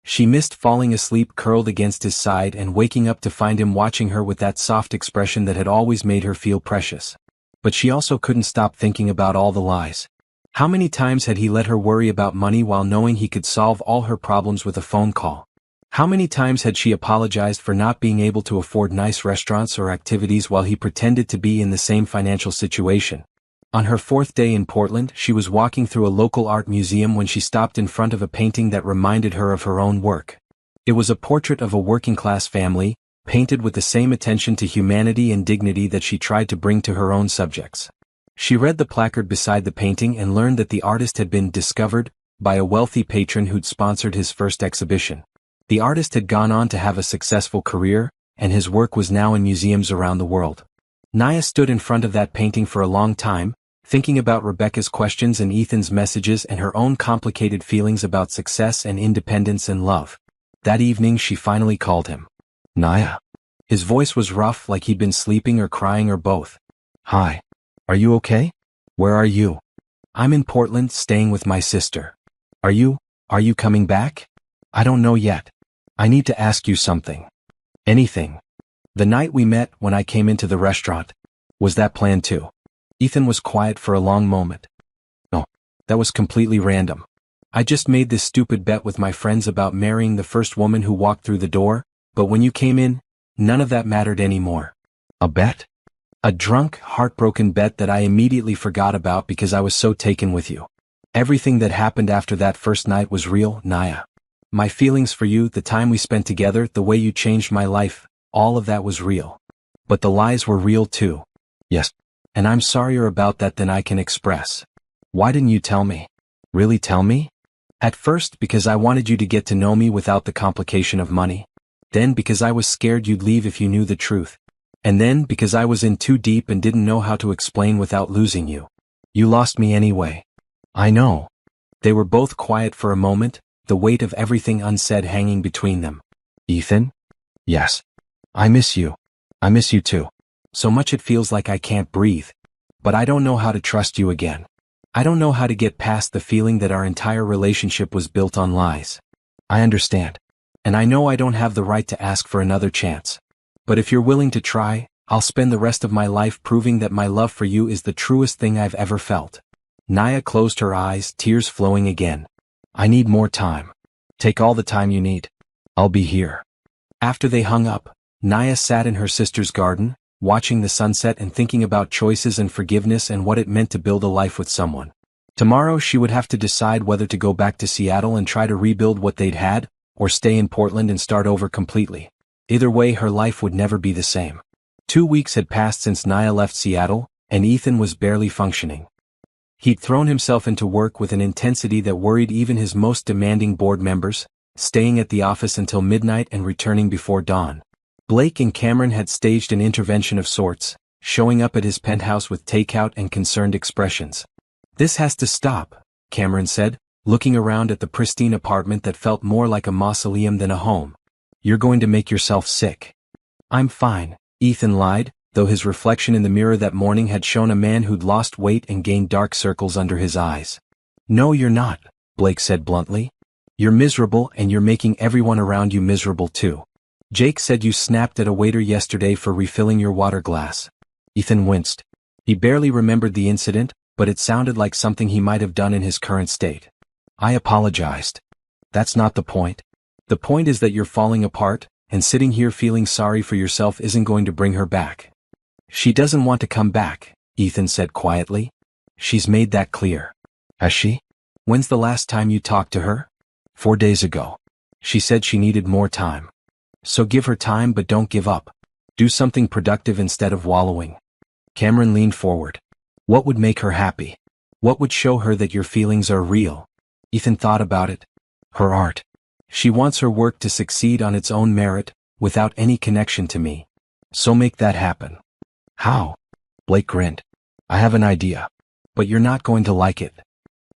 Speaker 1: She missed falling asleep curled against his side and waking up to find him watching her with that soft expression that had always made her feel precious. But she also couldn't stop thinking about all the lies. How many times had he let her worry about money while knowing he could solve all her problems with a phone call? How many times had she apologized for not being able to afford nice restaurants or activities while he pretended to be in the same financial situation? On her 4th day in Portland, she was walking through a local art museum when she stopped in front of a painting that reminded her of her own work. It was a portrait of a working-class family, painted with the same attention to humanity and dignity that she tried to bring to her own subjects. She read the placard beside the painting and learned that the artist had been discovered by a wealthy patron who'd sponsored his first exhibition. The artist had gone on to have a successful career, and his work was now in museums around the world. Naya stood in front of that painting for a long time, thinking about Rebecca's questions and Ethan's messages and her own complicated feelings about success and independence and love. That evening she finally called him.
Speaker 2: Naya.
Speaker 1: His voice was rough, like he'd been sleeping or crying or both.
Speaker 2: Hi. Are you okay?
Speaker 1: Where are you? I'm in Portland, staying with my sister. Are you coming back?
Speaker 2: I don't know yet. I need to ask you something.
Speaker 1: Anything. The night we met, when I came into the restaurant, was that planned too? Ethan was quiet for a long moment. No, that was completely random. I just made this stupid bet with my friends about marrying the first woman who walked through the door, but when you came in, none of that mattered anymore.
Speaker 2: A bet?
Speaker 1: A drunk, heartbroken bet that I immediately forgot about because I was so taken with you. Everything that happened after that first night was real, Naya. My feelings for you, the time we spent together, the way you changed my life, all of that was real. But the lies were real too.
Speaker 2: Yes.
Speaker 1: And I'm sorrier about that than I can express.
Speaker 2: Why didn't you tell me? Really tell me?
Speaker 1: At first because I wanted you to get to know me without the complication of money. Then because I was scared you'd leave if you knew the truth. And then because I was in too deep and didn't know how to explain without losing you. You lost me anyway.
Speaker 2: I know.
Speaker 1: They were both quiet for a moment, the weight of everything unsaid hanging between them.
Speaker 2: Ethan? Yes. I miss you. I miss you too.
Speaker 1: So much it feels like I can't breathe. But I don't know how to trust you again. I don't know how to get past the feeling that our entire relationship was built on lies.
Speaker 2: I understand.
Speaker 1: And I know I don't have the right to ask for another chance. But if you're willing to try, I'll spend the rest of my life proving that my love for you is the truest thing I've ever felt. Naya closed her eyes, tears flowing again.
Speaker 2: I need more time. Take all the time you need. I'll be here.
Speaker 1: After they hung up, Naya sat in her sister's garden, watching the sunset and thinking about choices and forgiveness and what it meant to build a life with someone. Tomorrow she would have to decide whether to go back to Seattle and try to rebuild what they'd had, or stay in Portland and start over completely. Either way, her life would never be the same. 2 weeks had passed since Nia left Seattle, and Ethan was barely functioning. He'd thrown himself into work with an intensity that worried even his most demanding board members, staying at the office until midnight and returning before dawn. Blake and Cameron had staged an intervention of sorts, showing up at his penthouse with takeout and concerned expressions. "This has to stop," Cameron said, looking around at the pristine apartment that felt more like a mausoleum than a home. "You're going to make yourself sick." "I'm fine," Ethan lied, though his reflection in the mirror that morning had shown a man who'd lost weight and gained dark circles under his eyes. "No, you're not," Blake said bluntly. "You're miserable, and you're making everyone around you miserable too. Jake said you snapped at a waiter yesterday for refilling your water glass." Ethan winced. He barely remembered the incident, but it sounded like something he might have done in his current state. "I apologized. That's not the point. The point is that you're falling apart, and sitting here feeling sorry for yourself isn't going to bring her back." "She doesn't want to come back," Ethan said quietly. "She's made that clear." "Has she? When's the last time you talked to her?" 4 days ago. She said she needed more time. "So give her time, but don't give up. Do something productive instead of wallowing." Cameron leaned forward. "What would make her happy? What would show her that your feelings are real?" Ethan thought about it. "Her art. She wants her work to succeed on its own merit, without any connection to me. So make that happen." "How?" Blake grinned. "I have an idea. But you're not going to like it."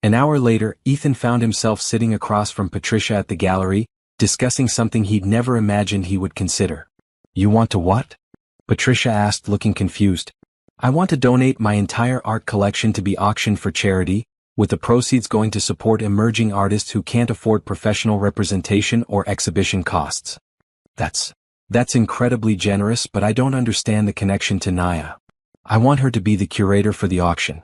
Speaker 1: An hour later, Ethan found himself sitting across from Patricia at the gallery, discussing something he'd never imagined he would consider. "You want to what?" Patricia asked, looking confused. "I want to donate my entire art collection to be auctioned for charity, with the proceeds going to support emerging artists who can't afford professional representation or exhibition costs." That's incredibly generous, but I don't understand the connection to Nia. "I want her to be the curator for the auction.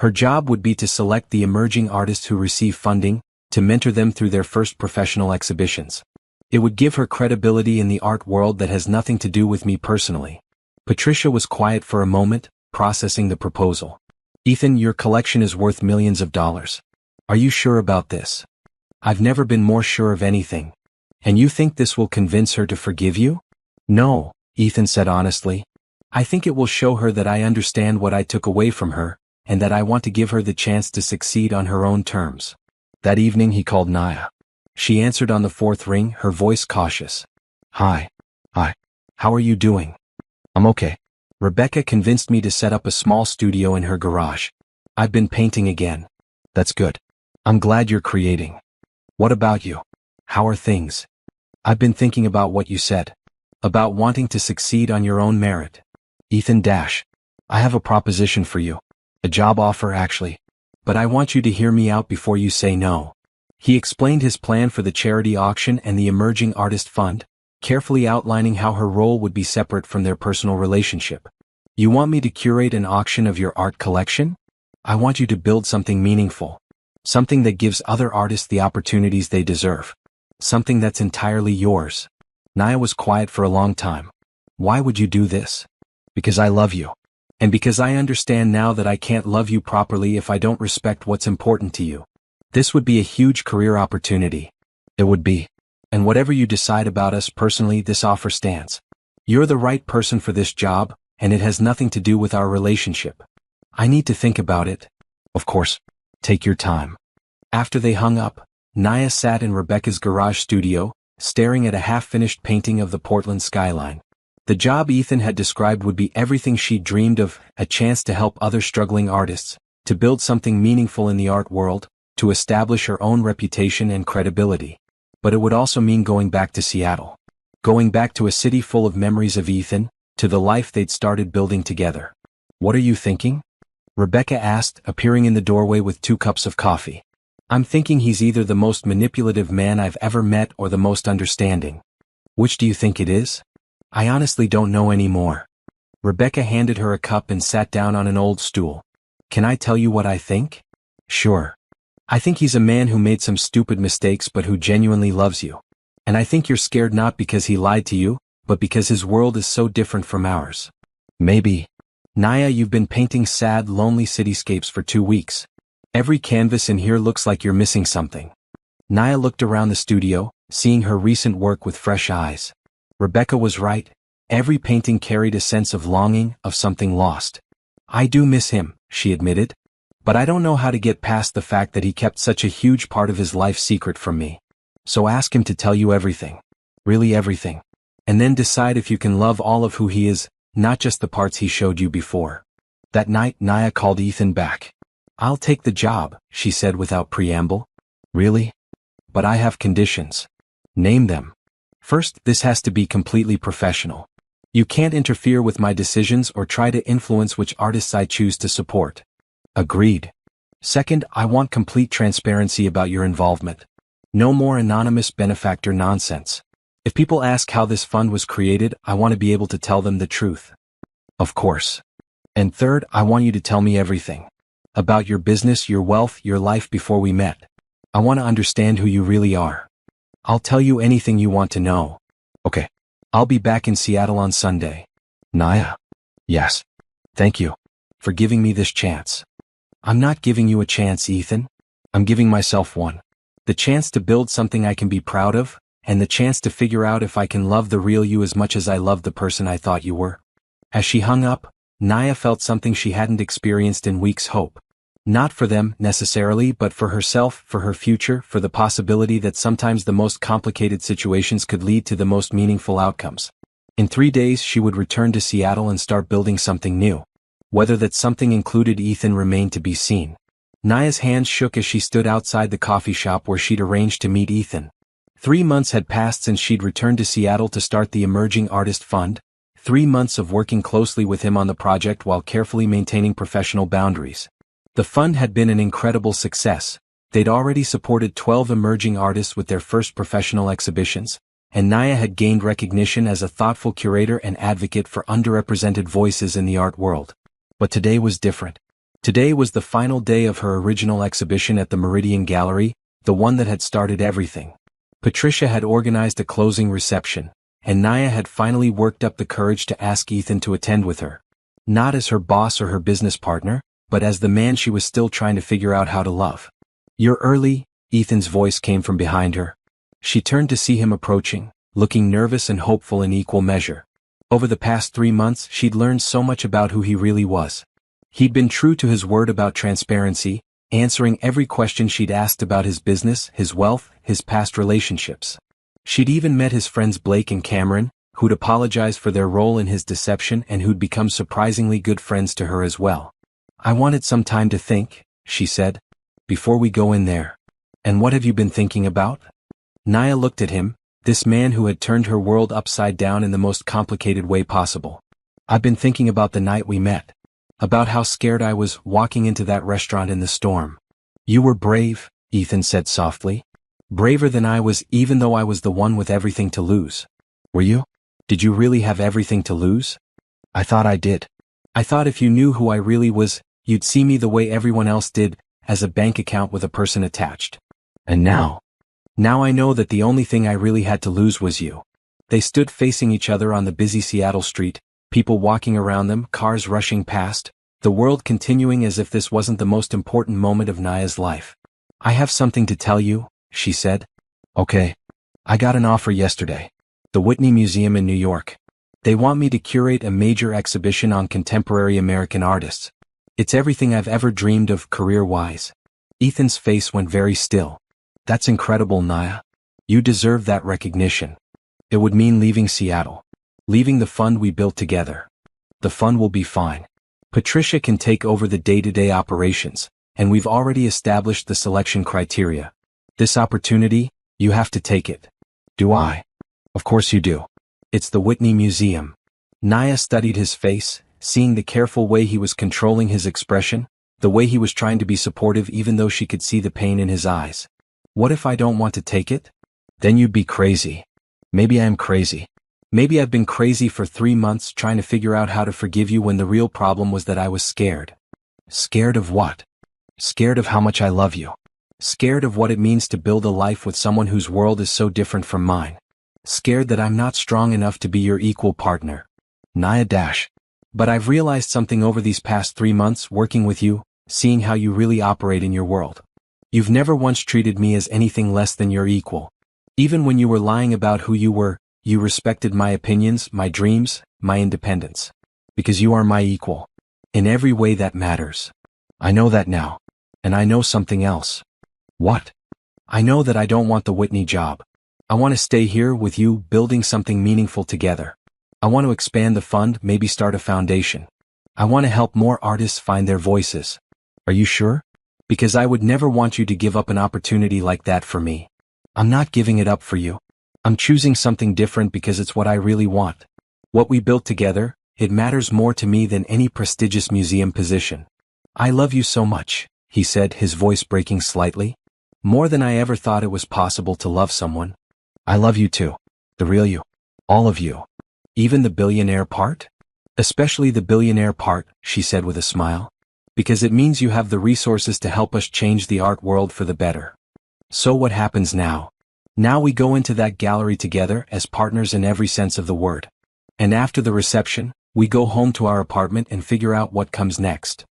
Speaker 1: Her job would be to select the emerging artists who receive funding, to mentor them through their first professional exhibitions. It would give her credibility in the art world that has nothing to do with me personally." Patricia was quiet for a moment, processing the proposal. "Ethan, your collection is worth millions of dollars. Are you sure about this?" "I've never been more sure of anything." "And you think this will convince her to forgive you?" "No," Ethan said honestly. "I think it will show her that I understand what I took away from her, and that I want to give her the chance to succeed on her own terms." That evening he called Nia. She answered on the 4th ring, her voice cautious. Hi. How are you doing?" "I'm okay. Rebecca convinced me to set up a small studio in her garage. I've been painting again." "That's good. I'm glad you're creating. What about you? How are things?" "I've been thinking about what you said. About wanting to succeed on your own merit." Ethan dash. "I have a proposition for you. A job offer, actually. But I want you to hear me out before you say no." He explained his plan for the charity auction and the Emerging Artist Fund, carefully outlining how her role would be separate from their personal relationship. "You want me to curate an auction of your art collection? I want you to build something meaningful. Something that gives other artists the opportunities they deserve. Something that's entirely yours." Nia was quiet for a long time. "Why would you do this?" "Because I love you. And because I understand now that I can't love you properly if I don't respect what's important to you. This would be a huge career opportunity." "It would be. And whatever you decide about us personally, this offer stands. You're the right person for this job, and it has nothing to do with our relationship." "I need to think about it." "Of course. Take your time." After they hung up, Nia sat in Rebecca's garage studio, staring at a half-finished painting of the Portland skyline. The job Ethan had described would be everything she'd dreamed of, a chance to help other struggling artists, to build something meaningful in the art world, to establish her own reputation and credibility. But it would also mean going back to Seattle. Going back to a city full of memories of Ethan, to the life they'd started building together. "What are you thinking?" Rebecca asked, appearing in the doorway with 2 cups of coffee. "I'm thinking he's either the most manipulative man I've ever met or the most understanding." "Which do you think it is?" "I honestly don't know anymore." Rebecca handed her a cup and sat down on an old stool. "Can I tell you what I think?" "Sure." "I think he's a man who made some stupid mistakes but who genuinely loves you. And I think you're scared not because he lied to you, but because his world is so different from ours." "Maybe." "Nia, you've been painting sad, lonely cityscapes for 2 weeks. Every canvas in here looks like you're missing something. Naya looked around the studio, seeing her recent work with fresh eyes. Rebecca was right. Every painting carried a sense of longing, of something lost. I do miss him, she admitted. But I don't know how to get past the fact that he kept such a huge part of his life secret from me. So ask him to tell you everything. Really everything. And then decide if you can love all of who he is, not just the parts he showed you before. That night, Naya called Ethan back. I'll take the job, she said without preamble. Really? But I have conditions. Name them. First, this has to be completely professional. You can't interfere with my decisions or try to influence which artists I choose to support. Agreed. Second, I want complete transparency about your involvement. No more anonymous benefactor nonsense. If people ask how this fund was created, I want to be able to tell them the truth. Of course. And third, I want you to tell me everything. About your business, your wealth, your life before we met. I want to understand who you really are. I'll tell you anything you want to know. Okay. I'll be back in Seattle on Sunday. Naya? Yes. Thank you for giving me this chance. I'm not giving you a chance, Ethan. I'm giving myself one. The chance to build something I can be proud of, and the chance to figure out if I can love the real you as much as I love the person I thought you were. As she hung up, Naya felt something she hadn't experienced in weeks: hope. Not for them, necessarily, but for herself, for her future, for the possibility that sometimes the most complicated situations could lead to the most meaningful outcomes. In 3 days she would return to Seattle and start building something new. Whether that something included Ethan remained to be seen. Naya's hands shook as she stood outside the coffee shop where she'd arranged to meet Ethan. 3 months had passed since she'd returned to Seattle to start the Emerging Artist Fund. 3 months of working closely with him on the project while carefully maintaining professional boundaries. The fund had been an incredible success. They'd already supported 12 emerging artists with their first professional exhibitions, and Naya had gained recognition as a thoughtful curator and advocate for underrepresented voices in the art world. But today was different. Today was the final day of her original exhibition at the Meridian Gallery, the one that had started everything. Patricia had organized a closing reception, and Naya had finally worked up the courage to ask Ethan to attend with her. Not as her boss or her business partner, but as the man she was still trying to figure out how to love. You're early, Ethan's voice came from behind her. She turned to see him approaching, looking nervous and hopeful in equal measure. Over the past 3 months she'd learned so much about who he really was. He'd been true to his word about transparency, answering every question she'd asked about his business, his wealth, his past relationships. She'd even met his friends Blake and Cameron, who'd apologized for their role in his deception and who'd become surprisingly good friends to her as well. I wanted some time to think, she said, before we go in there. And what have you been thinking about? Naya looked at him, this man who had turned her world upside down in the most complicated way possible. I've been thinking about the night we met. About how scared I was walking into that restaurant in the storm. You were brave, Ethan said softly. Braver than I was, even though I was the one with everything to lose. Were you? Did you really have everything to lose? I thought I did. I thought if you knew who I really was, you'd see me the way everyone else did, as a bank account with a person attached. And now? Now I know that the only thing I really had to lose was you. They stood facing each other on the busy Seattle street, people walking around them, cars rushing past, the world continuing as if this wasn't the most important moment of Naya's life. I have something to tell you, she said. Okay. I got an offer yesterday. The Whitney Museum in New York. They want me to curate a major exhibition on contemporary American artists. It's everything I've ever dreamed of career-wise. Ethan's face went very still. That's incredible, Naya. You deserve that recognition. It would mean leaving Seattle. Leaving the fund we built together. The fund will be fine. Patricia can take over the day-to-day operations, and we've already established the selection criteria. This opportunity, you have to take it. Do I? Of course you do. It's the Whitney Museum. Naya studied his face, seeing the careful way he was controlling his expression, the way he was trying to be supportive even though she could see the pain in his eyes. What if I don't want to take it? Then you'd be crazy. Maybe I am crazy. Maybe I've been crazy for 3 months trying to figure out how to forgive you when the real problem was that I was scared. Scared of what? Scared of how much I love you. Scared of what it means to build a life with someone whose world is so different from mine. Scared that I'm not strong enough to be your equal partner. Naya. But I've realized something over these past 3 months working with you, seeing how you really operate in your world. You've never once treated me as anything less than your equal. Even when you were lying about who you were, you respected my opinions, my dreams, my independence. Because you are my equal. In every way that matters.
Speaker 2: I know that now. And I know something else. What?
Speaker 1: I know that I don't want the Whitney job. I want to stay here with you, building something meaningful together. I want to expand the fund, maybe start a foundation. I want to help more artists find their voices.
Speaker 2: Are you sure?
Speaker 1: Because I would never want you to give up an opportunity like that for me. I'm not giving it up for you. I'm choosing something different because it's what I really want. What we built together, it matters more to me than any prestigious museum position. I love you so much, he said, his voice breaking slightly. More than I ever thought it was possible to love someone.
Speaker 2: I love you too. The real you. All of you.
Speaker 1: Even the billionaire part? Especially the billionaire part, she said with a smile. Because it means you have the resources to help us change the art world for the better. So what happens now? Now we go into that gallery together as partners in every sense of the word. And after the reception, we go home to our apartment and figure out what comes next.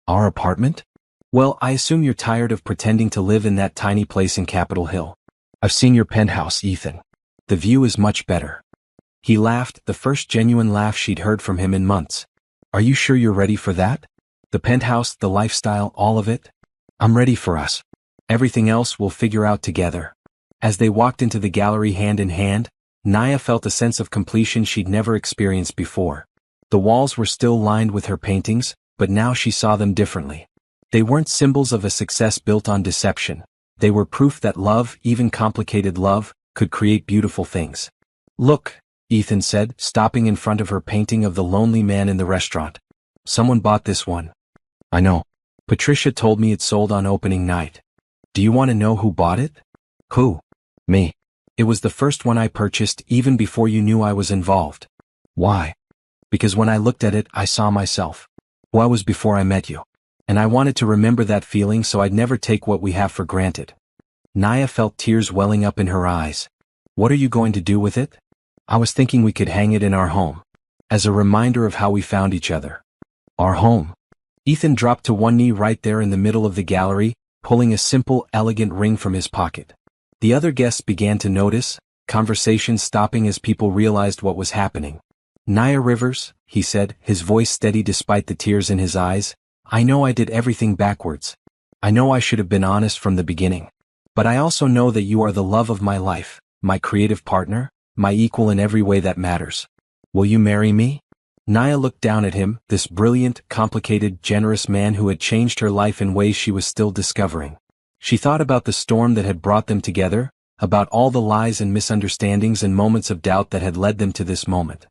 Speaker 2: Our apartment?
Speaker 1: Well, I assume you're tired of pretending to live in that tiny place in Capitol Hill.
Speaker 2: I've seen your penthouse, Ethan.
Speaker 1: The view is much better. He laughed, the first genuine laugh she'd heard from him in months.
Speaker 2: Are you sure you're ready for that?
Speaker 1: The penthouse, the lifestyle, all of it?
Speaker 2: I'm ready for us.
Speaker 1: Everything else we'll figure out together. As they walked into the gallery hand in hand, Naya felt a sense of completion she'd never experienced before. The walls were still lined with her paintings, but now she saw them differently. They weren't symbols of a success built on deception. They were proof that love, even complicated love, could create beautiful things. Look, Ethan said, stopping in front of her painting of the lonely man in the restaurant. Someone bought this one.
Speaker 2: I know.
Speaker 1: Patricia told me it sold on opening night. Do you want to know who bought it?
Speaker 2: Who? Me.
Speaker 1: It was the first one I purchased even before you knew I was involved.
Speaker 2: Why?
Speaker 1: Because when I looked at it, I saw myself. Who I was before I met you. And I wanted to remember that feeling so I'd never take what we have for granted. Naya felt tears welling up in her eyes. What are you going to do with it?
Speaker 2: I was thinking we could hang it in our home.
Speaker 1: As a reminder of how we found each other.
Speaker 2: Our home.
Speaker 1: Ethan dropped to one knee right there in the middle of the gallery, pulling a simple, elegant ring from his pocket. The other guests began to notice, conversations stopping as people realized what was happening. Naya Rivers, he said, his voice steady despite the tears in his eyes, I know I did everything backwards. I know I should have been honest from the beginning. But I also know that you are the love of my life, my creative partner, my equal in every way that matters. Will you marry me? Naya looked down at him, this brilliant, complicated, generous man who had changed her life in ways she was still discovering. She thought about the storm that had brought them together, about all the lies and misunderstandings and moments of doubt that had led them to this moment.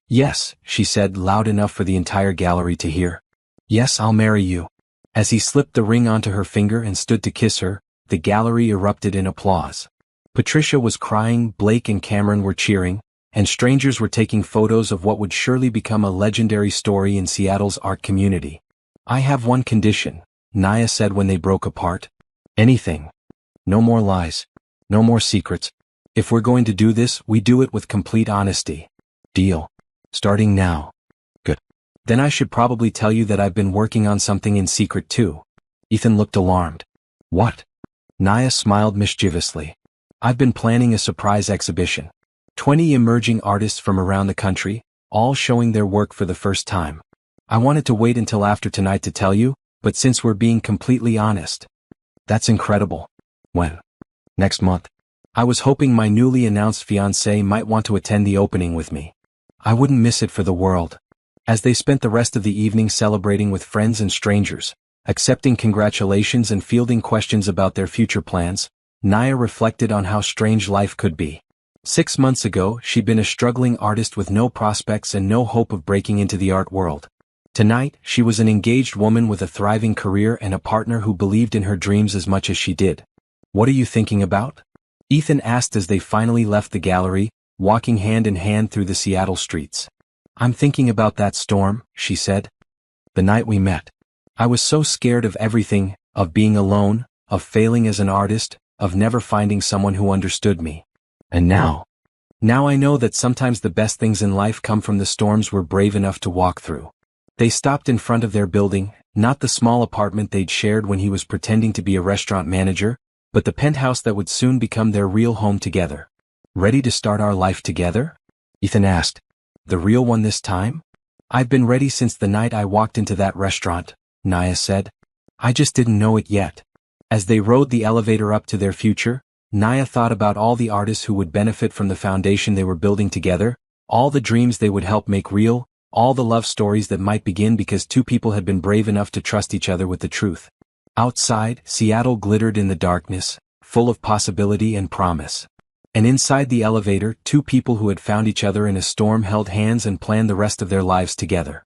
Speaker 1: Yes, she said loud enough for the entire gallery to hear. Yes, I'll marry you. As he slipped the ring onto her finger and stood to kiss her, the gallery erupted in applause. Patricia was crying, Blake and Cameron were cheering, and strangers were taking photos of what would surely become a legendary story in Seattle's art community. I have one condition, Naya said when they broke apart. Anything. No more lies. No more secrets. If we're going to do this, we do it with complete honesty. Deal. Starting now.
Speaker 2: Good.
Speaker 1: Then I should probably tell you that I've been working on something in secret too. Ethan looked alarmed.
Speaker 2: What?
Speaker 1: Naya smiled mischievously. I've been planning a surprise exhibition. 20 emerging artists from around the country, all showing their work for the first time. I wanted to wait until after tonight to tell you, but since we're being completely honest. That's incredible.
Speaker 2: When?
Speaker 1: Next month. I was hoping my newly announced fiancé might want to attend the opening with me. I wouldn't miss it for the world. As they spent the rest of the evening celebrating with friends and strangers, accepting congratulations and fielding questions about their future plans, Naya reflected on how strange life could be. 6 months ago, she'd been a struggling artist with no prospects and no hope of breaking into the art world. Tonight, she was an engaged woman with a thriving career and a partner who believed in her dreams as much as she did. What are you thinking about? Ethan asked as they finally left the gallery, walking hand in hand through the Seattle streets. I'm thinking about that storm, she said. The night we met. I was so scared of everything, of being alone, of failing as an artist, of never finding someone who understood me. And now I know that sometimes the best things in life come from the storms we're brave enough to walk through. They stopped in front of their building, Not the small apartment they'd shared when he was pretending to be a restaurant manager, but the penthouse that would soon become their real home together. Ready to start our life together?
Speaker 2: Ethan asked.
Speaker 1: The real one this time? I've been ready since the night I walked into that restaurant, Naya said. I just didn't know it yet. As they rode the elevator up to their future, Naya thought about all the artists who would benefit from the foundation they were building together, all the dreams they would help make real, all the love stories that might begin because two people had been brave enough to trust each other with the truth. Outside, Seattle glittered in the darkness, full of possibility and promise. And inside the elevator, two people who had found each other in a storm held hands and planned the rest of their lives together.